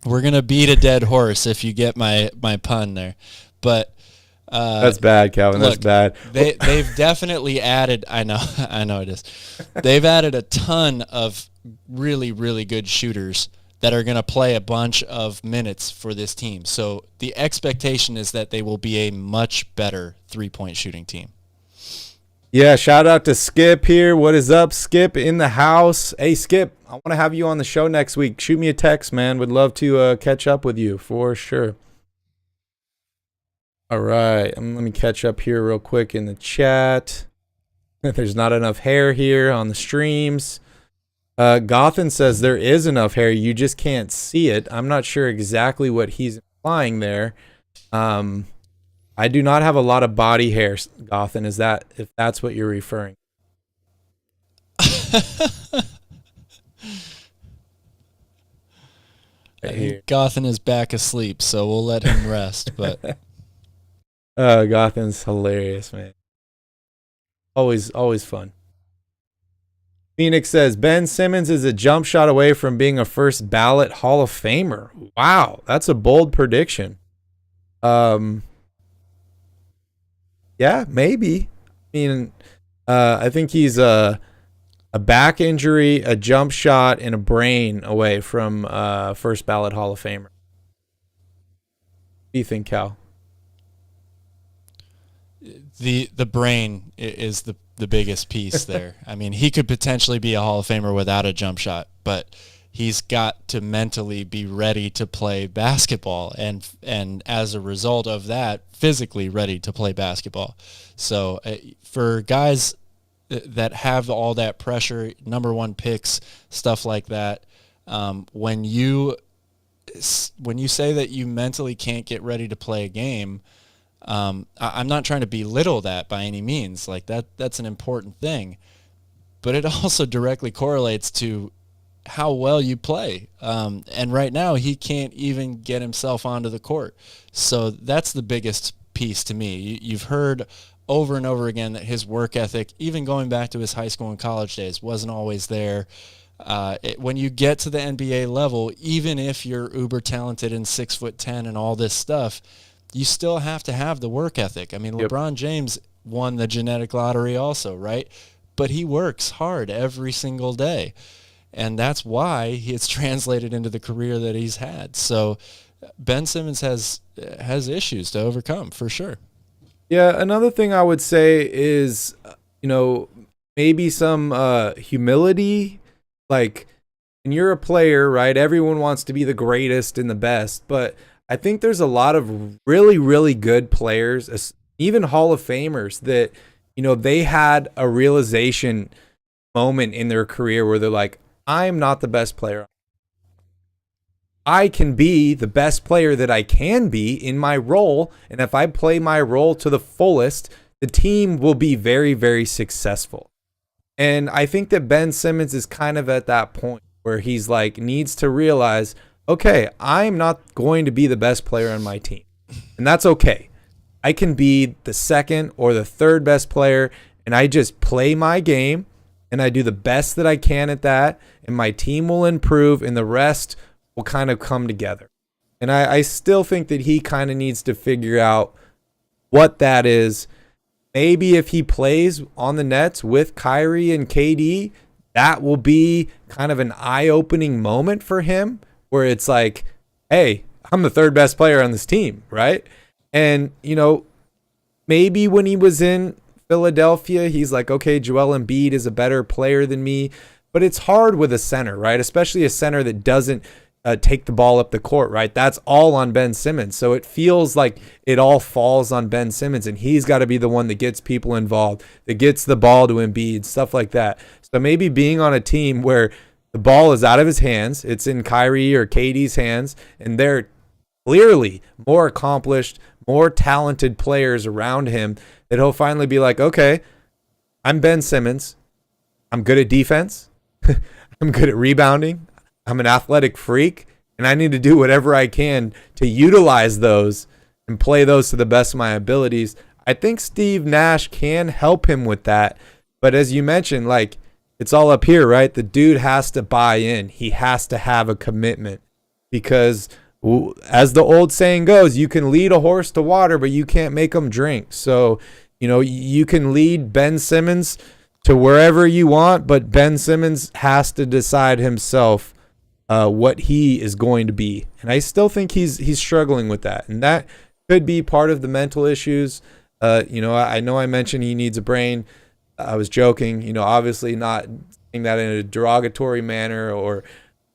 We're going to beat a dead horse if you get my pun there. But that's bad, Calvin. Look, that's bad. They've definitely added. I know it is. They've added a ton of really, really good shooters that are going to play a bunch of minutes for this team. So the expectation is that they will be a much better 3-point shooting team. Yeah, shout out to Skip here. What is up, Skip in the house? Hey, Skip, I want to have you on the show next week. Shoot me a text, man. Would love to catch up with you for sure. All right, let me catch up here real quick in the chat. There's not enough hair here on the streams. Gothan says there is enough hair, you just can't see it. I'm not sure exactly what he's implying there. I do not have a lot of body hair, Gothan. If that's what you're referring? I think Gothan is back asleep, so we'll let him rest. But Gothan's hilarious, man. Always fun. Phoenix says Ben Simmons is a jump shot away from being a first ballot Hall of Famer. Wow, that's a bold prediction. Yeah, maybe. I mean, I think he's a back injury, a jump shot, and a brain away from first ballot Hall of Famer. What do you think, Cal? The brain is the biggest piece there. I mean, he could potentially be a Hall of Famer without a jump shot, but he's got to mentally be ready to play basketball, and as a result of that, physically ready to play basketball. So for guys that have all that pressure, number one picks, stuff like that, when you say that you mentally can't get ready to play a game, I'm not trying to belittle that by any means. Like that's an important thing, but it also directly correlates to how well you play. And right now he can't even get himself onto the court. So that's the biggest piece to me. You've heard over and over again that his work ethic, even going back to his high school and college days, wasn't always there. When you get to the NBA level, even if you're uber talented and 6'10" and all this stuff, you still have to have the work ethic. I mean, Yep. LeBron James won the genetic lottery also, right? But he works hard every single day. And that's why it's translated into the career that he's had. So Ben Simmons has issues to overcome, for sure. Yeah, another thing I would say is, maybe some humility. Like, when you're a player, right, everyone wants to be the greatest and the best, but I think there's a lot of really, really good players, even Hall of Famers, that, they had a realization moment in their career where they're like, I'm not the best player. I can be the best player that I can be in my role, and if I play my role to the fullest, the team will be very, very successful. And I think that Ben Simmons is kind of at that point where he's like, needs to realize, okay, I'm not going to be the best player on my team. And that's okay. I can be the second or the third best player, and I just play my game, and I do the best that I can at that, and my team will improve, and the rest will kind of come together. And I still think that he kind of needs to figure out what that is. Maybe if he plays on the Nets with Kyrie and KD, that will be kind of an eye-opening moment for him where it's like, hey, I'm the third best player on this team, right? And, you know, maybe when he was in Philadelphia, he's like, okay, Joel Embiid is a better player than me. But it's hard with a center, right? Especially a center that doesn't take the ball up the court, right? That's all on Ben Simmons. So it feels like it all falls on Ben Simmons, and he's got to be the one that gets people involved, that gets the ball to Embiid, stuff like that. So maybe being on a team where the ball is out of his hands, it's in Kyrie or KD's hands, and they're clearly more accomplished, more talented players around him, that he'll finally be like, okay, I'm Ben Simmons. I'm good at defense. I'm good at rebounding. I'm an athletic freak, and I need to do whatever I can to utilize those and play those to the best of my abilities. I think Steve Nash can help him with that. But as you mentioned, like, it's all up here, right? The dude has to buy in. He has to have a commitment because, as the old saying goes, you can lead a horse to water, but you can't make him drink. So, you know, you can lead Ben Simmons to wherever you want, but Ben Simmons has to decide himself what he is going to be. And I still think he's struggling with that. And that could be part of the mental issues. You know I mentioned he needs a brain. I was joking, you know, obviously not saying that in a derogatory manner or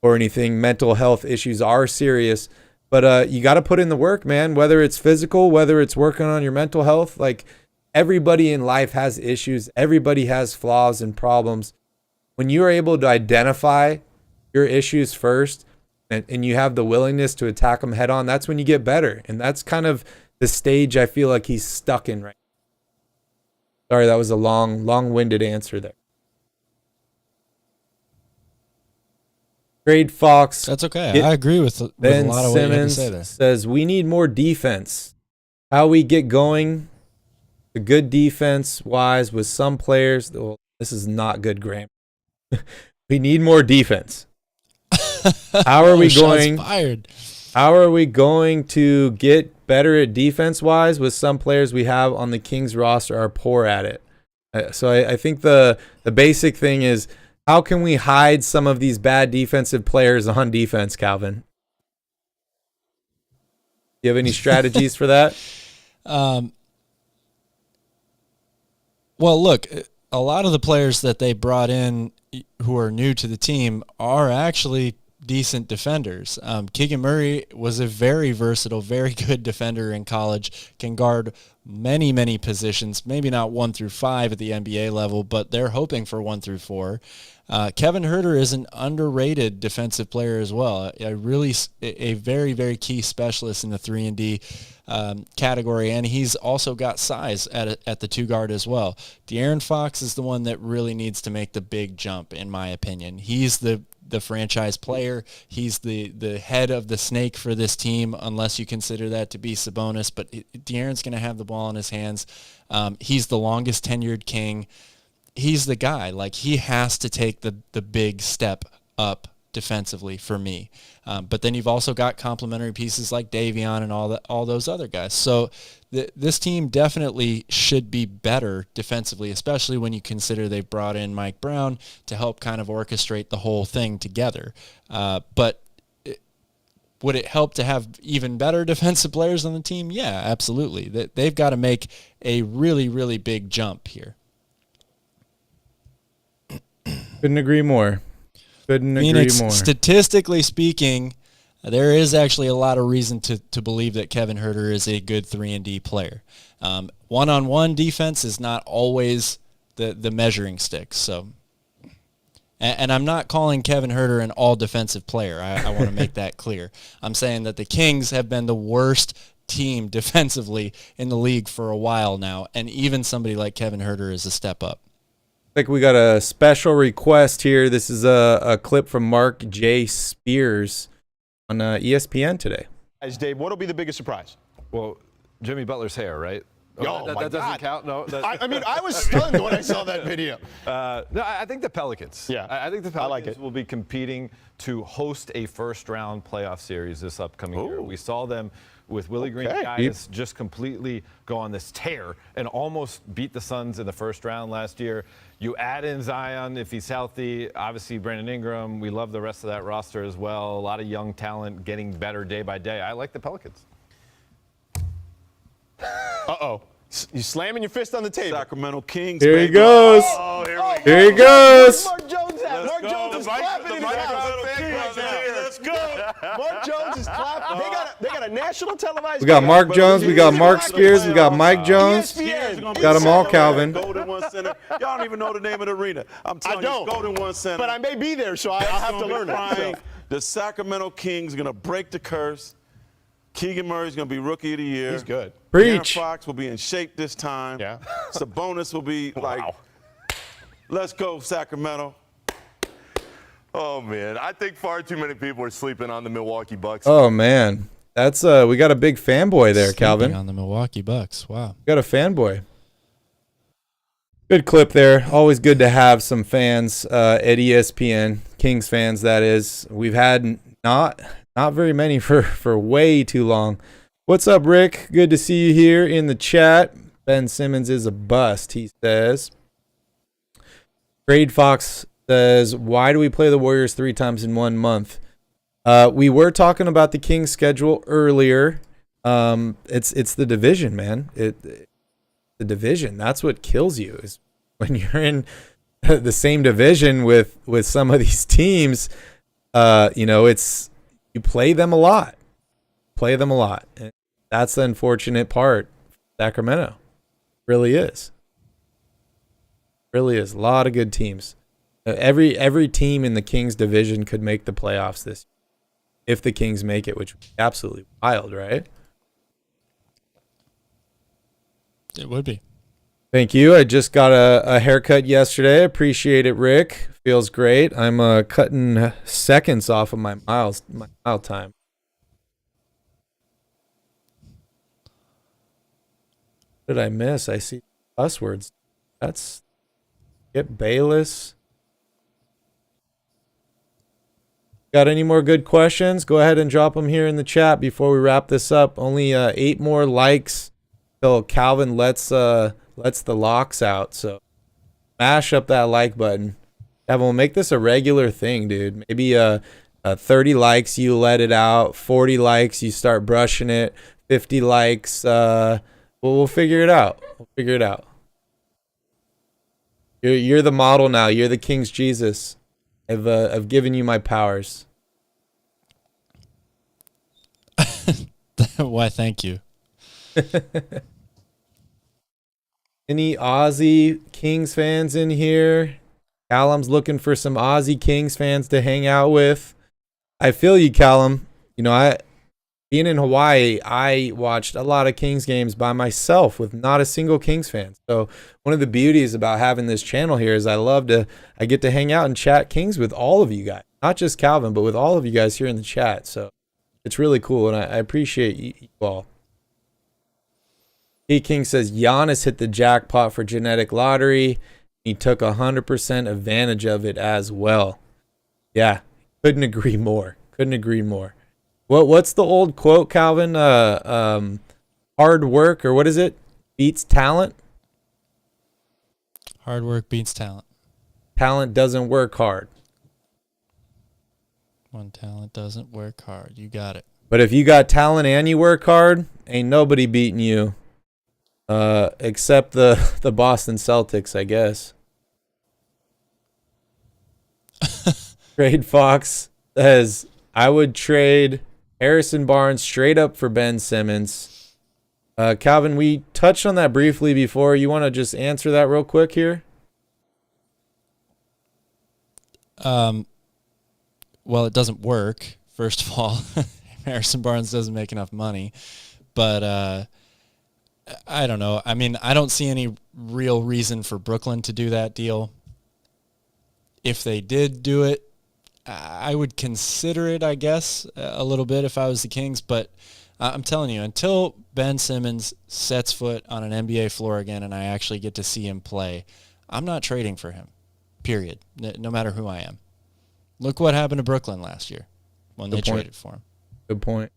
anything. Mental health issues are serious, but you got to put in the work, man, whether it's physical, whether it's working on your mental health. Like, everybody in life has issues. Everybody has flaws and problems. When you are able to identify your issues first and you have the willingness to attack them head on, that's when you get better. And that's kind of the stage I feel like he's stuck in right now. Sorry, that was a long-winded answer there. Grade Fox. That's okay. I agree with a lot of what you had to say there. Says, we need more defense. How we get going, the good defense-wise with some players. Well, this is not good grammar. We need more defense. How are we going? How are we going to get better at defense-wise with some players we have on the Kings roster are poor at it? So I think the basic thing is, how can we hide some of these bad defensive players on defense, Calvin? Do you have any strategies for that? Well, look, a lot of the players that they brought in who are new to the team are actually decent defenders. Keegan Murray was a very versatile, very good defender in college, can guard many, many positions, maybe not 1 through 5 at the NBA level, but they're hoping for 1 through 4. Kevin Huerter is an underrated defensive player as well. A very, very key specialist in the 3-and-D category, and he's also got size at the 2 guard as well. De'Aaron Fox is the one that really needs to make the big jump, in my opinion. He's the franchise player. He's the head of the snake for this team, unless you consider that to be Sabonis. But De'Aaron's going to have the ball in his hands. He's the longest tenured King. He's the guy. Like, he has to take the big step up defensively for me. But then you've also got complementary pieces like Davion and all those other guys. So this team definitely should be better defensively, especially when you consider they've brought in Mike Brown to help kind of orchestrate the whole thing together. But would it help to have even better defensive players on the team? Yeah, absolutely. They've got to make a really, really big jump here. Couldn't agree more. Statistically speaking, there is actually a lot of reason to believe that Kevin Huerter is a good 3-and-D player. One-on-one defense is not always the measuring stick. So, and I'm not calling Kevin Huerter an all-defensive player. I want to make that clear. I'm saying that the Kings have been the worst team defensively in the league for a while now, and even somebody like Kevin Huerter is a step up. I think we got a special request here. This is a clip from Mark J. Spears on ESPN today. Dave, what will be the biggest surprise? Well, Jimmy Butler's hair, right? Oh, that doesn't count. No, I mean, I was stunned when I saw that video. No, I think the Pelicans. Yeah, I think the Pelicans like will be competing to host a first-round playoff series this upcoming year. We saw them with Willie Green guys just completely go on this tear and almost beat the Suns in the first round last year. You add in Zion if he's healthy. Obviously, Brandon Ingram. We love the rest of that roster as well. A lot of young talent getting better day by day. I like the Pelicans. Uh-oh. You slamming your fist on the table. Sacramento Kings. Here he goes. Oh, here we go. Here he goes. Mark Jones at? Mark Jones is clapping in his house. Let's go. Mark Jones is clapping. They got a national televised. We got Mark Jones. We got Mark Spears. We got Mike Jones. ESPN. Got them all, Calvin. Golden One Center. Y'all don't even know the name of the arena. I'm telling you, it's Golden One Center. But I may be there, so I'll have to learn it. So. The Sacramento Kings are going to break the curse. Keegan Murray's going to be Rookie of the Year. He's good. Aaron Preach. Fox will be in shape this time. Yeah. Sabonis will be like, let's go, Sacramento. Oh, man. I think far too many people are sleeping on the Milwaukee Bucks. Oh, man. That's we got a big fanboy there, Calvin. On the Milwaukee Bucks. Wow. Got a fanboy. Good clip there. Always good to have some fans at ESPN, Kings fans, that is. We've had not very many for way too long. What's up, Rick? Good to see you here in the chat. Ben Simmons is a bust, he says. Trade Fox says, why do we play the Warriors 3 times in 1 month? We were talking about the Kings schedule earlier. It's the division, man. The division. That's what kills you, is when you're in the same division with some of these teams. It's you play them a lot. And that's the unfortunate part. Sacramento really is. Really is. A lot of good teams. Every team in the Kings division could make the playoffs this year, if the Kings make it, which would be absolutely wild, right? It would be. Thank you. I just got a haircut yesterday. Appreciate it, Rick. Feels great. I'm cutting seconds off of my mile time. What did I miss? I see us words. That's get Bayless. Got any more good questions? Go ahead and drop them here in the chat before we wrap this up. Only 8 more likes till Calvin lets the locks out. So mash up that like button. Calvin, we'll make this a regular thing, dude. Maybe 30 likes, you let it out. 40 likes, you start brushing it. 50 likes, we'll figure it out. You're the model now. You're the King's Jesus. I've given you my powers. Why, thank you. Any Aussie Kings fans in here? Callum's looking for some Aussie Kings fans to hang out with. I feel you, Callum. Being in Hawaii, I watched a lot of Kings games by myself with not a single Kings fan. So one of the beauties about having this channel here is I get to hang out and chat Kings with all of you guys. Not just Calvin, but with all of you guys here in the chat. So it's really cool, and I appreciate you all. E King says Giannis hit the jackpot for genetic lottery. He took 100% advantage of it as well. Yeah, couldn't agree more. What's the old quote, Calvin? Hard work, or what is it? Beats talent? Hard work beats talent. Talent doesn't work hard. When talent doesn't work hard. You got it. But if you got talent and you work hard, ain't nobody beating you. Except the Boston Celtics, I guess. Trade Fox says, I would trade Harrison Barnes straight up for Ben Simmons. Calvin, we touched on that briefly before. You want to just answer that real quick here? Well, it doesn't work, first of all. Harrison Barnes doesn't make enough money. But I don't know. I mean, I don't see any real reason for Brooklyn to do that deal. If they did do it, I would consider it, I guess, a little bit if I was the Kings. But I'm telling you, until Ben Simmons sets foot on an NBA floor again and I actually get to see him play, I'm not trading for him, period, no matter who I am. Look what happened to Brooklyn last year when they traded for him. Good point.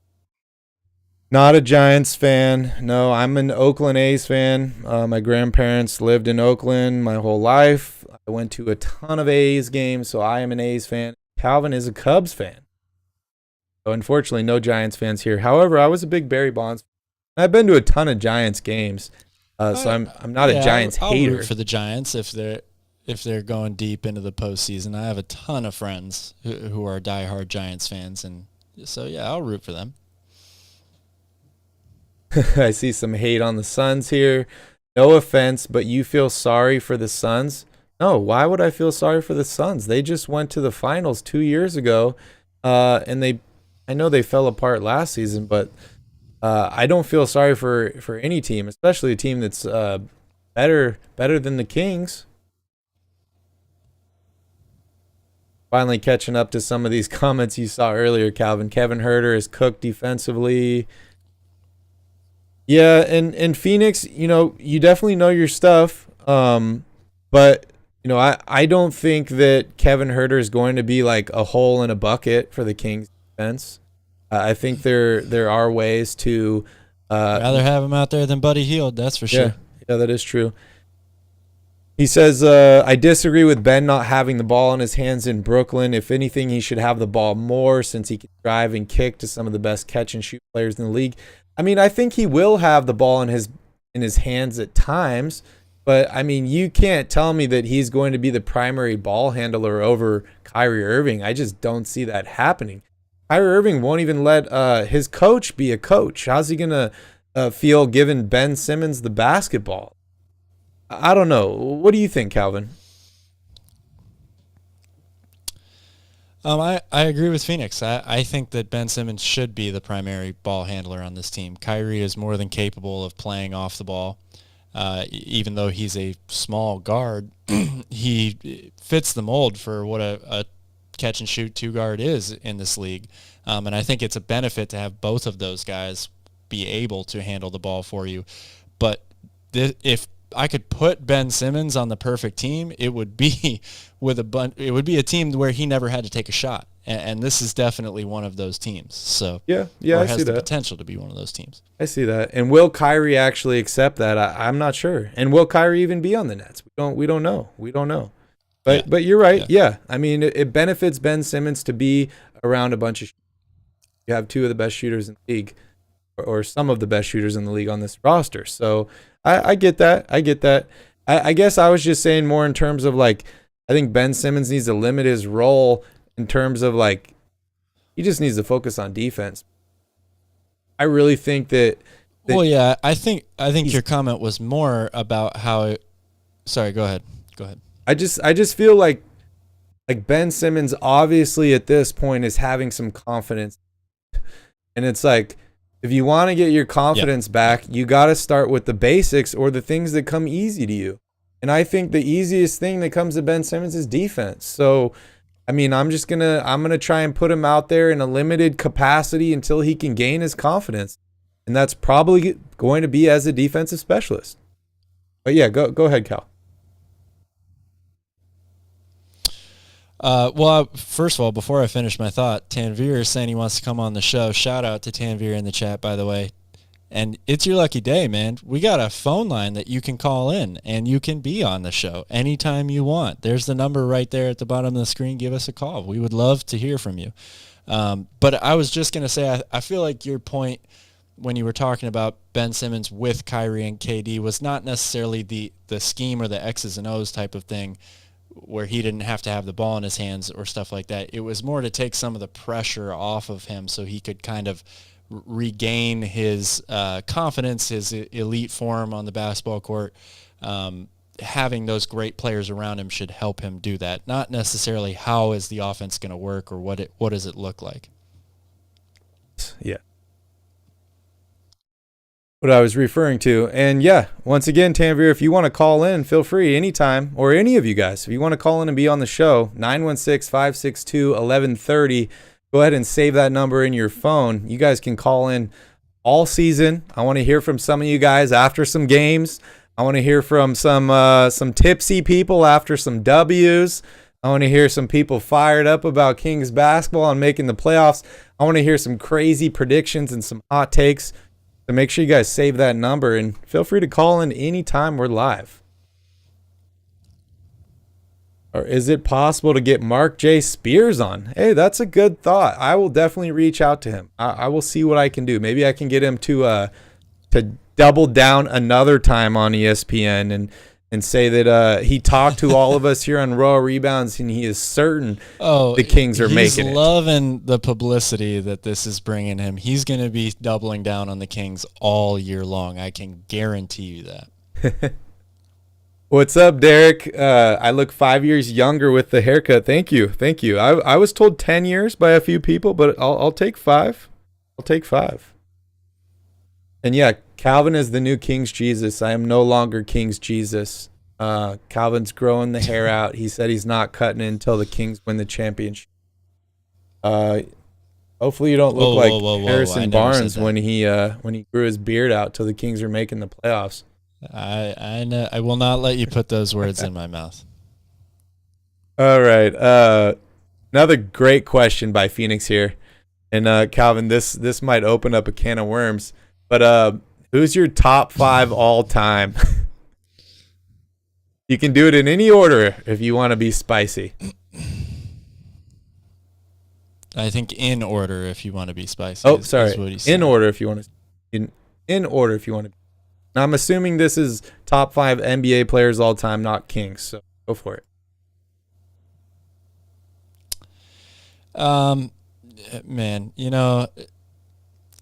Not a Giants fan. No, I'm an Oakland A's fan. My grandparents lived in Oakland my whole life. I went to a ton of A's games, so I am an A's fan. Calvin is a Cubs fan. So unfortunately, no Giants fans here. However, I was a big Barry Bonds fan. I've been to a ton of Giants games, so I'm not a Giants hater. I'll root for the Giants if they're going deep into the postseason. I have a ton of friends who are diehard Giants fans, and so yeah, I'll root for them. I see some hate on the Suns here. No offense, but you feel sorry for the Suns? No, why would I feel sorry for the Suns? They just went to the finals 2 years ago, and I know they fell apart last season, but I don't feel sorry for any team, especially a team that's better than the Kings. Finally catching up to some of these comments you saw earlier, Calvin. Kevin Huerter is cooked defensively. Yeah, and Phoenix, you definitely know your stuff. But, I don't think that Kevin Huerter is going to be like a hole in a bucket for the Kings defense. I think there are ways to rather have him out there than Buddy Hield, that's for sure. Yeah, that is true. He says, I disagree with Ben not having the ball in his hands in Brooklyn. If anything, he should have the ball more since he can drive and kick to some of the best catch and shoot players in the league. I mean, I think he will have the ball in his hands at times, but I mean, you can't tell me that he's going to be the primary ball handler over Kyrie Irving. I just don't see that happening. Kyrie Irving won't even let his coach be a coach. How's he going to feel giving Ben Simmons the basketball? I don't know. What do you think, Calvin? I agree with Phoenix. I think that Ben Simmons should be the primary ball handler on this team. Kyrie is more than capable of playing off the ball. Even though he's a small guard, he fits the mold for what a catch-and-shoot two-guard is in this league. And I think it's a benefit to have both of those guys be able to handle the ball for you. But if I could put Ben Simmons on the perfect team, it would be it would be a team where he never had to take a shot, and this is definitely one of those teams. So yeah, I see that. Potential to be one of those teams. I see that. And will Kyrie actually accept that? I'm not sure. And will Kyrie even be on the Nets? We don't know. But you're right. Yeah. I mean, it benefits Ben Simmons to be around a bunch of. You have two of the best shooters in the league, or some of the best shooters in the league on this roster. So I get that. I guess I was just saying more in terms of like, I think Ben Simmons needs to limit his role in terms of like, he just needs to focus on defense. I really think that well, yeah, I think your comment was more about how. Sorry, go ahead. I just feel like Ben Simmons obviously at this point is having some confidence, and it's like, if you want to get your confidence back, you got to start with the basics or the things that come easy to you. And I think the easiest thing that comes to Ben Simmons is defense. So, I mean, I'm going to try and put him out there in a limited capacity until he can gain his confidence. And that's probably going to be as a defensive specialist. But yeah, go ahead, Cal. Well, first of all, before I finish my thought, Tanvir is saying he wants to come on the show. Shout out to Tanvir in the chat, by the way. And it's your lucky day, man. We got a phone line that you can call in, and you can be on the show anytime you want. There's the number right there at the bottom of the screen. Give us a call. We would love to hear from you. But I was just going to say, I feel like your point when you were talking about Ben Simmons with Kyrie and KD was not necessarily the scheme or the X's and O's type of thing, where he didn't have to have the ball in his hands or stuff like that. It was more to take some of the pressure off of him so he could kind of regain his confidence, his elite form on the basketball court. Having those great players around him should help him do that. Not necessarily how is the offense going to work or what does it look like. Yeah. What I was referring to. And yeah, once again, Tanvir, if you want to call in, feel free anytime, or any of you guys, if you want to call in and be on the show, 916-562-1130. Go ahead and save that number in your phone. You guys can call in all season. I want to hear from some of you guys after some games. I want to hear from some tipsy people after some W's. I want to hear some people fired up about Kings basketball and making the playoffs. I want to hear some crazy predictions and some hot takes. So make sure you guys save that number and feel free to call in anytime we're live. Or is it possible to get Mark J. Spears on? Hey, that's a good thought. I will definitely reach out to him. I will see what I can do. Maybe I can get him to double down another time on ESPN and say that he talked to all of us here on Raw Rebounds and he is certain the Kings are making it. He's loving the publicity that this is bringing him. He's going to be doubling down on the Kings all year long. I can guarantee you that. What's up, Derek? I look 5 years younger with the haircut. Thank you. I was told 10 years by a few people, but I'll take 5. I'll take 5. And yeah, Calvin is the new King's Jesus. I am no longer King's Jesus. Calvin's growing the hair out. He said he's not cutting it until the Kings win the championship. Hopefully you don't look like Harrison Barnes when he grew his beard out till the Kings are making the playoffs. I know. I will not let you put those words in my mouth. All right. Another great question by Phoenix here. And Calvin, this might open up a can of worms. But who's your top 5 all time? You can do it in any order if you want to be spicy. I think in order if you want to be spicy. Oh, sorry. In order if you want to. In order if you want to. Now, I'm assuming this is top 5 NBA players all time, not Kings. So go for it. Man,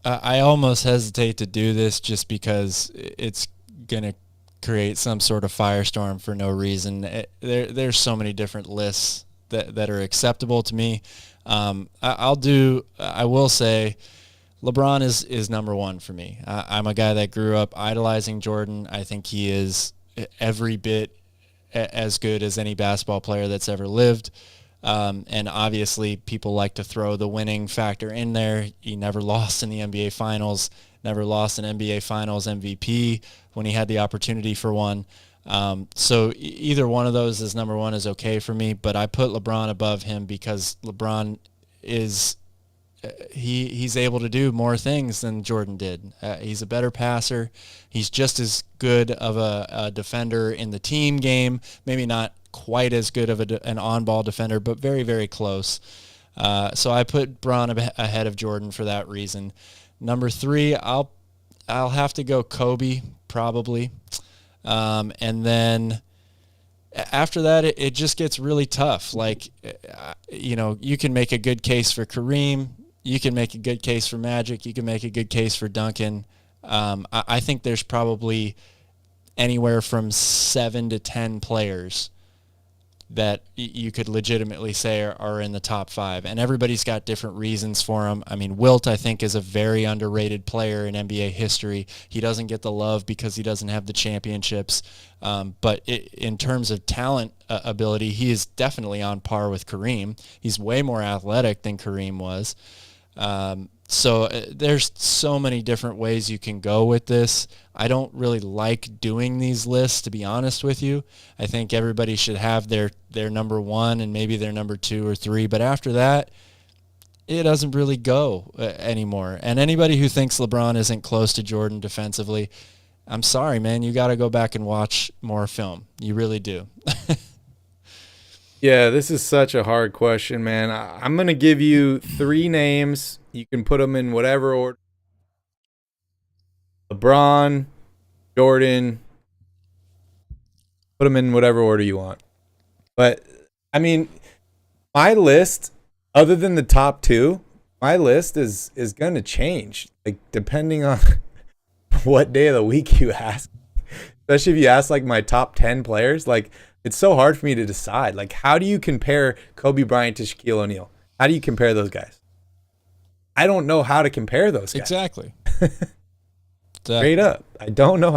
I almost hesitate to do this just because it's going to create some sort of firestorm for no reason. There's so many different lists that are acceptable to me. I will say LeBron is number 1 for me. I'm a guy that grew up idolizing Jordan. I think he is every bit as good as any basketball player that's ever lived. And obviously people like to throw the winning factor in there. He never lost in the NBA Finals, never lost an NBA Finals MVP when he had the opportunity for one. So either one of those is number 1 is okay for me, but I put LeBron above him because LeBron is he's able to do more things than Jordan did. He's a better passer. He's just as good of a defender in the team game, maybe not quite as good of an on-ball defender, but very, very close. So I put Bron ahead of Jordan for that reason. Number 3, I'll have to go Kobe, probably. And then after that, it just gets really tough. Like, you can make a good case for Kareem. You can make a good case for Magic. You can make a good case for Duncan. I think there's probably anywhere from 7 to 10 players that you could legitimately say are in the top 5. And everybody's got different reasons for them. I mean, Wilt, I think, is a very underrated player in NBA history. He doesn't get the love because he doesn't have the championships. But in terms of talent ability, he is definitely on par with Kareem. He's way more athletic than Kareem was. So there's so many different ways you can go with this. I don't really like doing these lists, to be honest with you. I think everybody should have their number 1 and maybe their number 2 or 3. But after that, it doesn't really go anymore. And anybody who thinks LeBron isn't close to Jordan defensively, I'm sorry, man. You got to go back and watch more film. You really do. Yeah, this is such a hard question, man. I'm going to give you 3 names. You can put them in whatever order. LeBron, Jordan, put them in whatever order you want. But, I mean, my list, other than the top 2, my list is going to change, like, depending on what day of the week you ask. Especially if you ask, like, my top 10 players, like, it's so hard for me to decide. Like, how do you compare Kobe Bryant to Shaquille O'Neal? How do you compare those guys? I don't know how to compare those guys. Exactly. Straight up. I don't know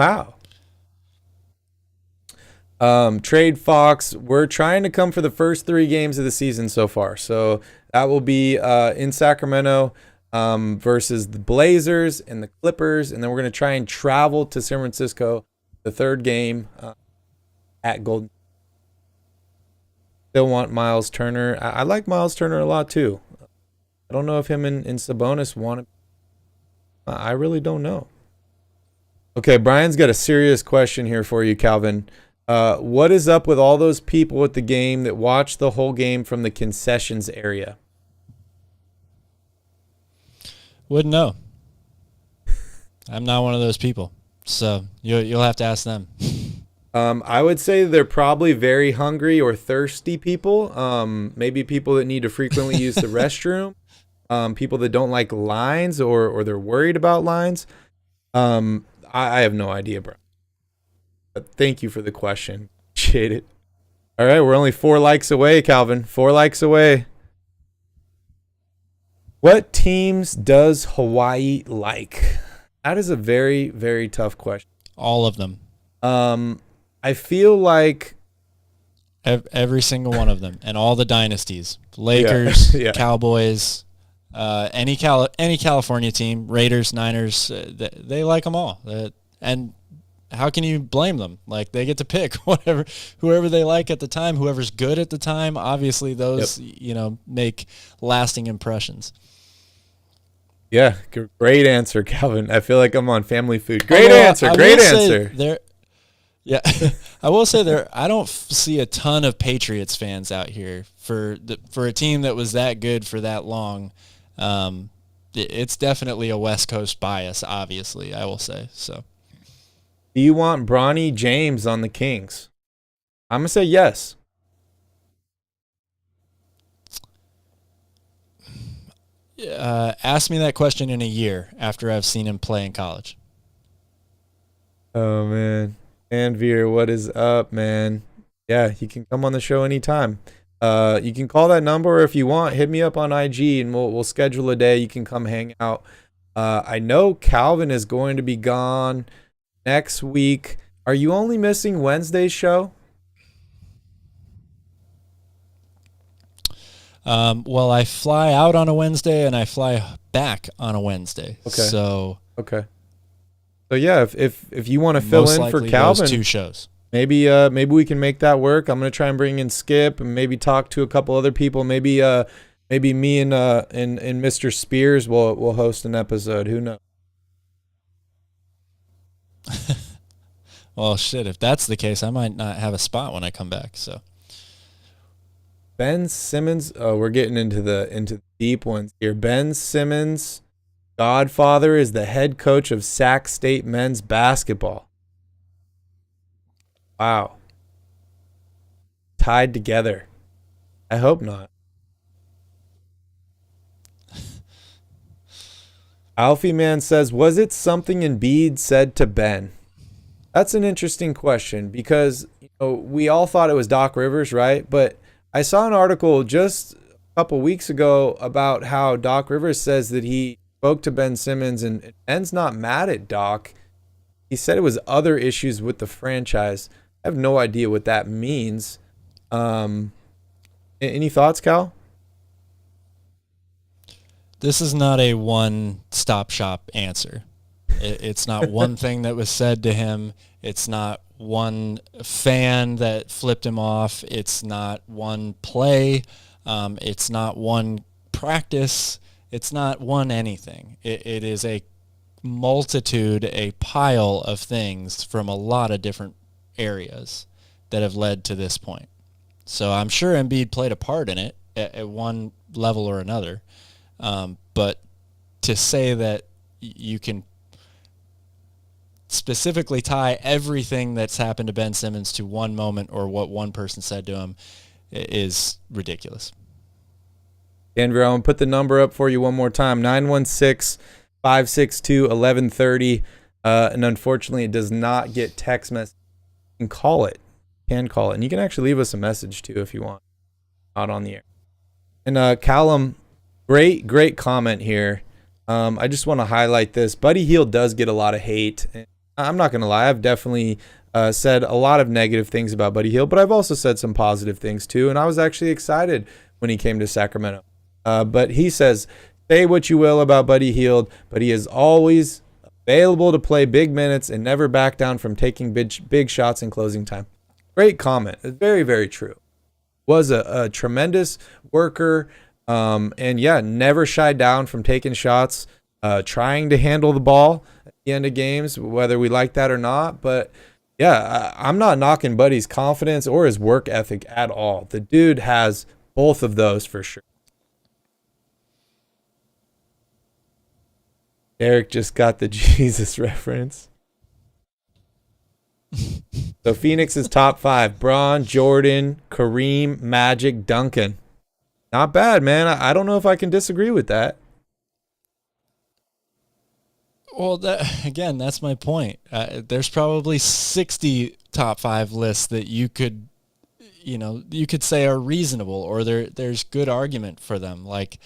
how. Trade Fox. We're trying to come for the first 3 games of the season so far. So that will be in Sacramento. versus the Blazers and the Clippers. And then we're going to try and travel to San Francisco, the third game at Golden. Still want Miles Turner. I like Miles Turner a lot too. I don't know if him and Sabonis want it. I really don't know. Okay, Brian's got a serious question here for you, Calvin. What is up with all those people at the game that watch the whole game from the concessions area? Wouldn't know. I'm not one of those people, so you'll have to ask them. I would say they're probably very hungry or thirsty people. Maybe people that need to frequently use the restroom. People that don't like lines or they're worried about lines. I have no idea, bro. But thank you for the question. Appreciate it. All right, we're only 4 likes away, Calvin. 4 likes away. What teams does Hawaii like? That is a very, very tough question. All of them. I feel like every single one of them, and all the dynasties, Lakers, Yeah. Cowboys, any California team, Raiders, Niners, they like them all. And how can you blame them? Like, they get to pick whoever they like at the time, whoever's good at the time. Obviously, those make lasting impressions. Yeah, great answer, Calvin. I feel like I'm on Family Food. Great answer. Yeah, I will say I don't see a ton of Patriots fans out here for a team that was that good for that long. It's definitely a West Coast bias, obviously, I will say. So, do you want Bronny James on the Kings? I'm going to say yes. Ask me that question in a year after I've seen him play in college. Oh, man. And Veer, what is up, man? Yeah, you can come on the show anytime. You can call that number, or if you want, hit me up on IG and we'll schedule a day. You can come hang out. I know Calvin is going to be gone next week. Are you only missing Wednesday's show? Well, I fly out on a Wednesday and I fly back on a Wednesday. Okay. So yeah, if you want to fill in for Calvin, 2 shows. Maybe we can make that work. I'm gonna try and bring in Skip and maybe talk to a couple other people. Maybe me and Mr. Spears will host an episode. Who knows? Well, shit. If that's the case, I might not have a spot when I come back. So. Ben Simmons. Oh, we're getting into the deep ones here. Ben Simmons, godfather, is the head coach of Sac State men's basketball. Wow. Tied together. I hope not. Alfie Man says, was it something Embiid said to Ben? That's an interesting question because we all thought it was Doc Rivers, right? But I saw an article just a couple weeks ago about how Doc Rivers says that he spoke to Ben Simmons and Ben's not mad at Doc. He said it was other issues with the franchise. I have no idea what that means. Any thoughts, Cal? This is not a one-stop shop answer. It's not one thing that was said to him. It's not one fan that flipped him off. It's not one play. It's not one practice. It's not one anything. It is a multitude, a pile of things from a lot of different areas that have led to this point. So I'm sure Embiid played a part in it at one level or another. But to say that you can specifically tie everything that's happened to Ben Simmons to one moment or what one person said to him is ridiculous. Andrew, I'm going to put the number up for you one more time, 916-562-1130. And unfortunately, it does not get text message. You can call it. And you can actually leave us a message, too, if you want. Not on the air. And Callum, great comment here. I just want to highlight this. Buddy Hield does get a lot of hate. I'm not going to lie. I've definitely said a lot of negative things about Buddy Hield, but I've also said some positive things, too. And I was actually excited when he came to Sacramento. But he says, Say what you will about Buddy Hield, but he is always available to play big minutes and never back down from taking big shots in closing time. Great comment. It's very, very true. Was a tremendous worker, and yeah, never shied down from taking shots, trying to handle the ball at the end of games, whether we like that or not. But yeah, I'm not knocking Buddy's confidence or his work ethic at all. The dude has both of those for sure. Eric just got the Jesus reference. So Phoenix is top 5. Bron, Jordan, Kareem, Magic, Duncan. Not bad, man. I don't know if I can disagree with that. Well, that's my point. There's probably 60 top 5 lists that you could say are reasonable, or there's good argument for them. Like,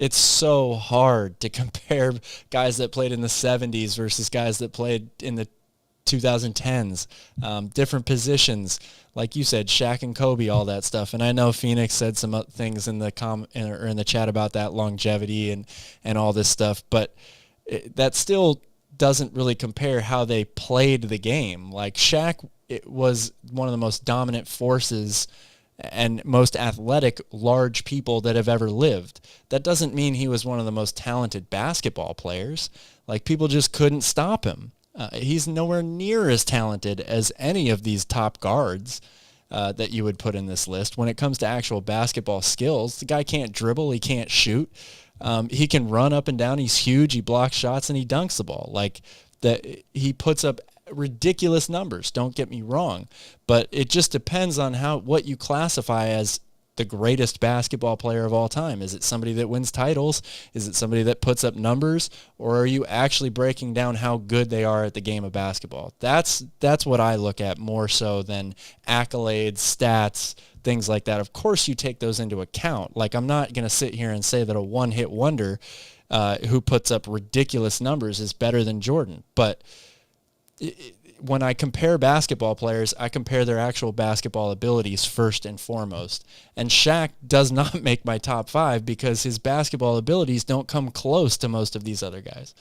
it's so hard to compare guys that played in the 70s versus guys that played in the 2010s, different positions. Like you said, Shaq and Kobe, all that stuff. And I know Phoenix said some things in the chat about that longevity and all this stuff, but that still doesn't really compare how they played the game. Like Shaq, it was one of the most dominant forces and most athletic, large people that have ever lived. That doesn't mean he was one of the most talented basketball players. Like, people just couldn't stop him. He's nowhere near as talented as any of these top guards that you would put in this list. When it comes to actual basketball skills, the guy can't dribble, he can't shoot. He can run up and down, he's huge, he blocks shots, and he dunks the ball. Like, he puts up ridiculous numbers, don't get me wrong, but it just depends on what you classify as the greatest basketball player of all time. Is it somebody that wins titles? Is it somebody that puts up numbers? Or are you actually breaking down how good they are at the game of basketball? That's what I look at more so than accolades, stats, things like that. Of course you take those into account. Like, I'm not going to sit here and say that a one-hit wonder who puts up ridiculous numbers is better than Jordan, but when I compare basketball players, I compare their actual basketball abilities first and foremost. And Shaq does not make my top 5 because his basketball abilities don't come close to most of these other guys.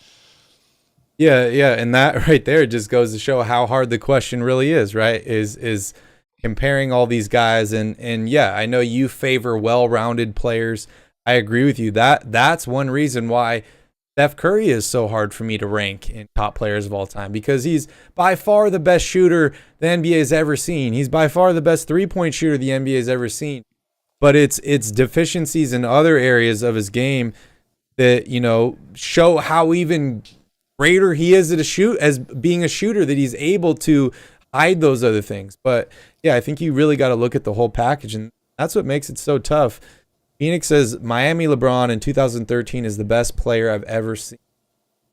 Yeah, and that right there just goes to show how hard the question really is, right? Is comparing all these guys, and yeah, I know you favor well-rounded players. I agree with you. That's one reason why Steph Curry is so hard for me to rank in top players of all time, because he's by far the best shooter the NBA has ever seen. He's by far the best three-point shooter the NBA has ever seen. But it's deficiencies in other areas of his game that, show how even greater he is as being a shooter, that he's able to hide those other things. But yeah, I think you really got to look at the whole package, and that's what makes it so tough. Phoenix says Miami LeBron in 2013 is the best player I've ever seen.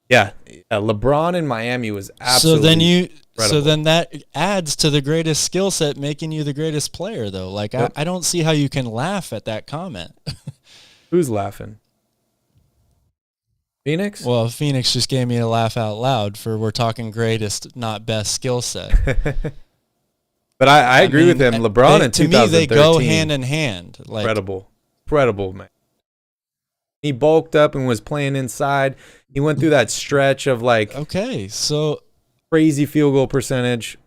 Yeah, LeBron in Miami was absolutely incredible. So then that adds to the greatest skill set, making you the greatest player, though. Like, yep. I don't see how you can laugh at that comment. Who's laughing? Phoenix? Well, Phoenix just gave me a laugh out loud for we're talking greatest, not best skill set. But I agree with him. LeBron in 2013. To me, they go hand in hand. Like, Incredible, man. He bulked up and was playing inside. He went through that stretch of crazy field goal percentage.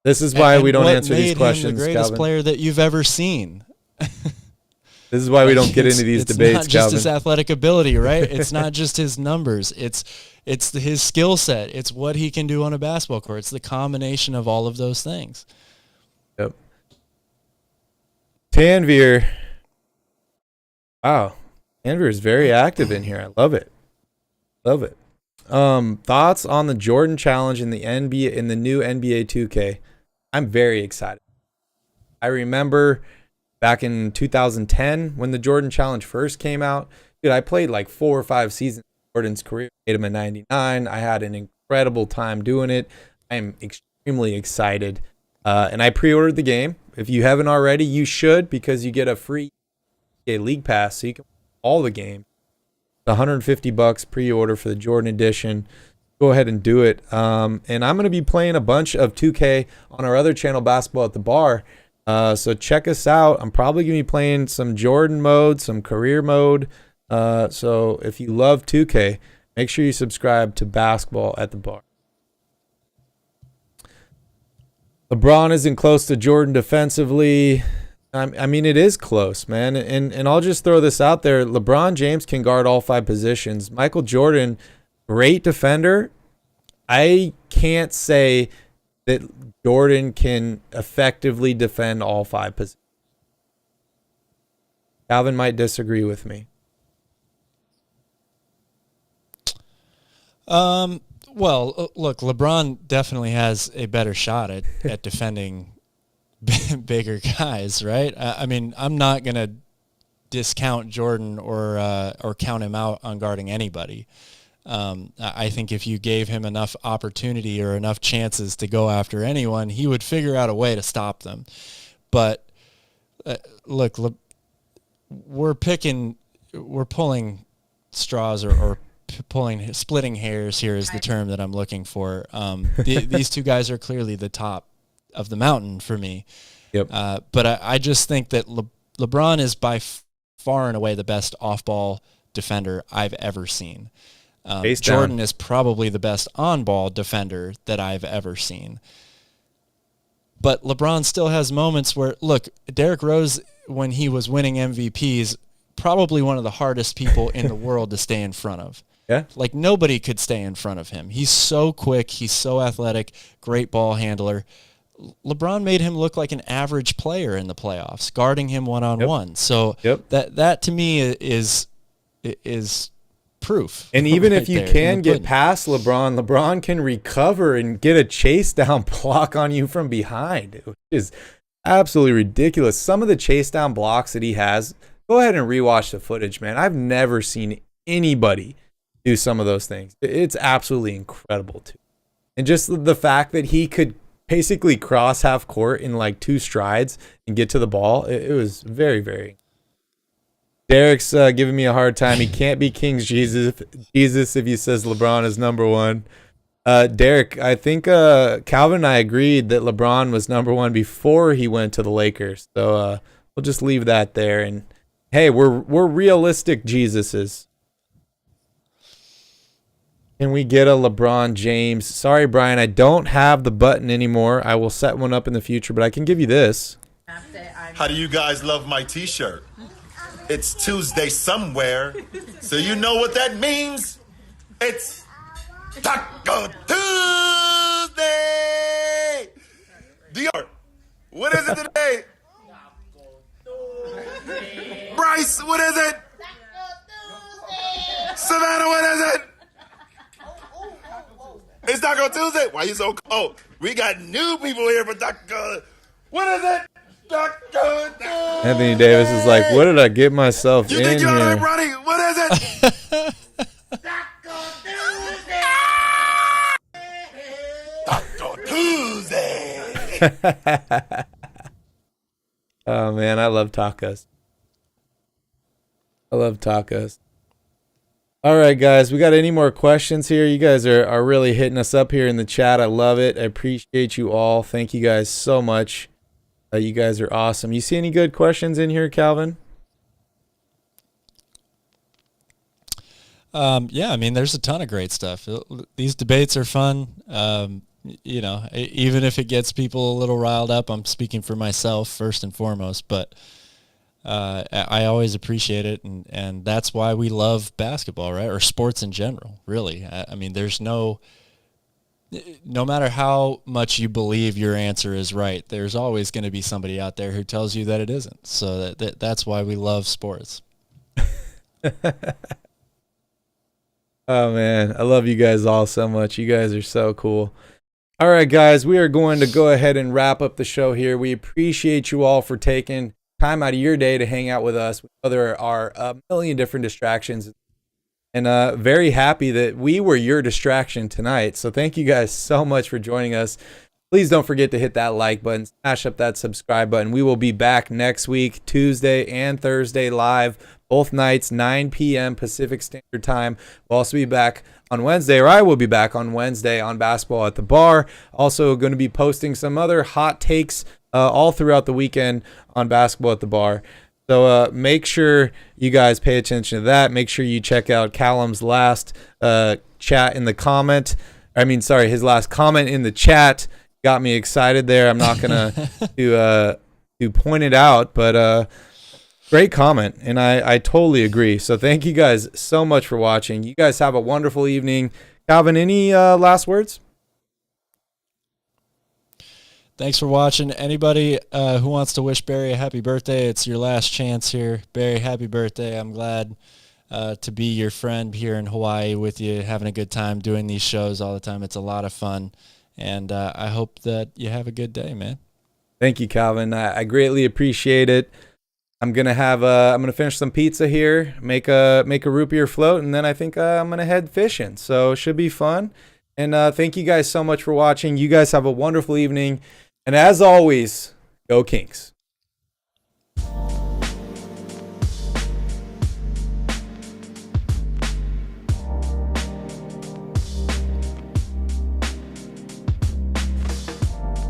This is why we don't answer these questions, Him the greatest Calvin. Player that you've ever seen. This is why we don't get into these debates, Calvin. It's not just his athletic ability, right? It's not just his numbers. It's his skill set. It's what he can do on a basketball court. It's the combination of all of those things. Yep. Tanvir. Wow. Tanvir is very active in here. I love it. Thoughts on the Jordan Challenge in the NBA, in the new NBA 2K? I'm very excited. I remember back in 2010 when the Jordan Challenge first came out. Dude, I played like 4 or 5 seasons of Jordan's career. Made him a 99. I had an incredible time doing it. I am extremely excited. And I pre-ordered the game. If you haven't already, you should, because you get a free league pass, so you can play all the game. $150 pre-order for the Jordan edition. Go ahead and do it. And I'm going to be playing a bunch of 2K on our other channel, Basketball at the Bar. So check us out. I'm probably going to be playing some Jordan mode, some career mode. So if you love 2K, make sure you subscribe to Basketball at the Bar. LeBron isn't close to Jordan defensively. I mean, it is close, man. And I'll just throw this out there. LeBron James can guard all 5 positions. Michael Jordan, great defender. I can't say that Jordan can effectively defend all 5 positions. Calvin might disagree with me. Well, look, LeBron definitely has a better shot at defending bigger guys, right? I mean, I'm not going to discount Jordan or count him out on guarding anybody. I think if you gave him enough opportunity or enough chances to go after anyone, he would figure out a way to stop them. But look, we're pulling straws or splitting hairs here is the term that I'm looking for. These 2 guys are clearly the top of the mountain for me. Yep. But I just think that LeBron is by far and away the best off-ball defender I've ever seen. Jordan is probably the best on-ball defender that I've ever seen. But LeBron still has moments where, look, Derrick Rose, when he was winning MVPs, probably one of the hardest people in the world to stay in front of. Yeah. Like, nobody could stay in front of him. He's so quick. He's so athletic. Great ball handler. LeBron made him look like an average player in the playoffs, guarding him one-on-one. Yep. So that to me is proof. And even if you can get past LeBron can recover and get a chase down block on you from behind, which is absolutely ridiculous. Some of the chase down blocks that he has, go ahead and rewatch the footage, man. I've never seen anybody do some of those things. It's absolutely incredible too. And just the fact that he could basically cross half court in like 2 strides and get to the ball, it was very, very. Derek's giving me a hard time. He can't be King's Jesus if he says LeBron is number 1. Derek, I think Calvin and I agreed that LeBron was number 1 before he went to the Lakers. So we'll just leave that there. And hey, we're realistic Jesuses. Can we get a LeBron James? Sorry, Brian, I don't have the button anymore. I will set one up in the future, but I can give you this. How do you guys love my t-shirt? It's Tuesday somewhere, so you know what that means. It's Taco Tuesday. Dior, what is it today? Bryce, what is it? Savannah, what is it? It's Taco Tuesday. Why you so cold? We got new people here for Taco. What is it? Taco Tuesday. Anthony Davis is like, what did I get myself in here? You think you're like Ronnie? What is it? Taco Tuesday. Taco Tuesday. Oh, man, I love tacos. I love tacos. All right, guys, we got any more questions here? You guys are really hitting us up here in the chat. I love it. I appreciate you all. Thank you guys so much. You guys are awesome. You see any good questions in here, Calvin? Yeah, I mean, there's a ton of great stuff. These debates are fun. You know, even if it gets people a little riled up, I'm speaking for myself first and foremost, but I always appreciate it, and that's why we love basketball, right? Or sports in general, really. I mean, there's no matter how much you believe your answer is right, there's always going to be somebody out there who tells you that it isn't. So that's why we love sports. Oh, man, I love you guys all so much. You guys are so cool. All right, guys, we are going to go ahead and wrap up the show here. We appreciate you all for taking time out of your day to hang out with us. We know there are a million different distractions, and very happy that we were your distraction tonight. So thank you guys so much for joining us. Please don't forget to hit that like button, smash up that subscribe button. We will be back next week, Tuesday and Thursday live, both nights, 9 p.m. Pacific Standard Time. We'll also be back on Wednesday, or I will be back on Wednesday on Basketball at the Bar. Also going to be posting some other hot takes all throughout the weekend on Basketball at the Bar. So make sure you guys pay attention to that. Make sure you check out Callum's last chat in the comment. His last comment in the chat got me excited there. I'm not gonna to point it out, but great comment, and I totally agree. So thank you guys so much for watching. You guys have a wonderful evening. Calvin, any last words? Thanks for watching. Anybody who wants to wish Barry a happy birthday, it's your last chance here. Barry, happy birthday. I'm glad to be your friend here in Hawaii with you, having a good time doing these shows all the time. It's a lot of fun, and I hope that you have a good day, man. Thank you, Calvin. I greatly appreciate it. I'm gonna finish some pizza here, make a root beer float, and then I think I'm gonna head fishing. So it should be fun. And thank you guys so much for watching. You guys have a wonderful evening. And as always, go Kings.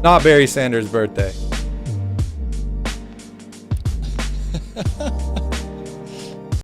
Not Barry Sanders' birthday.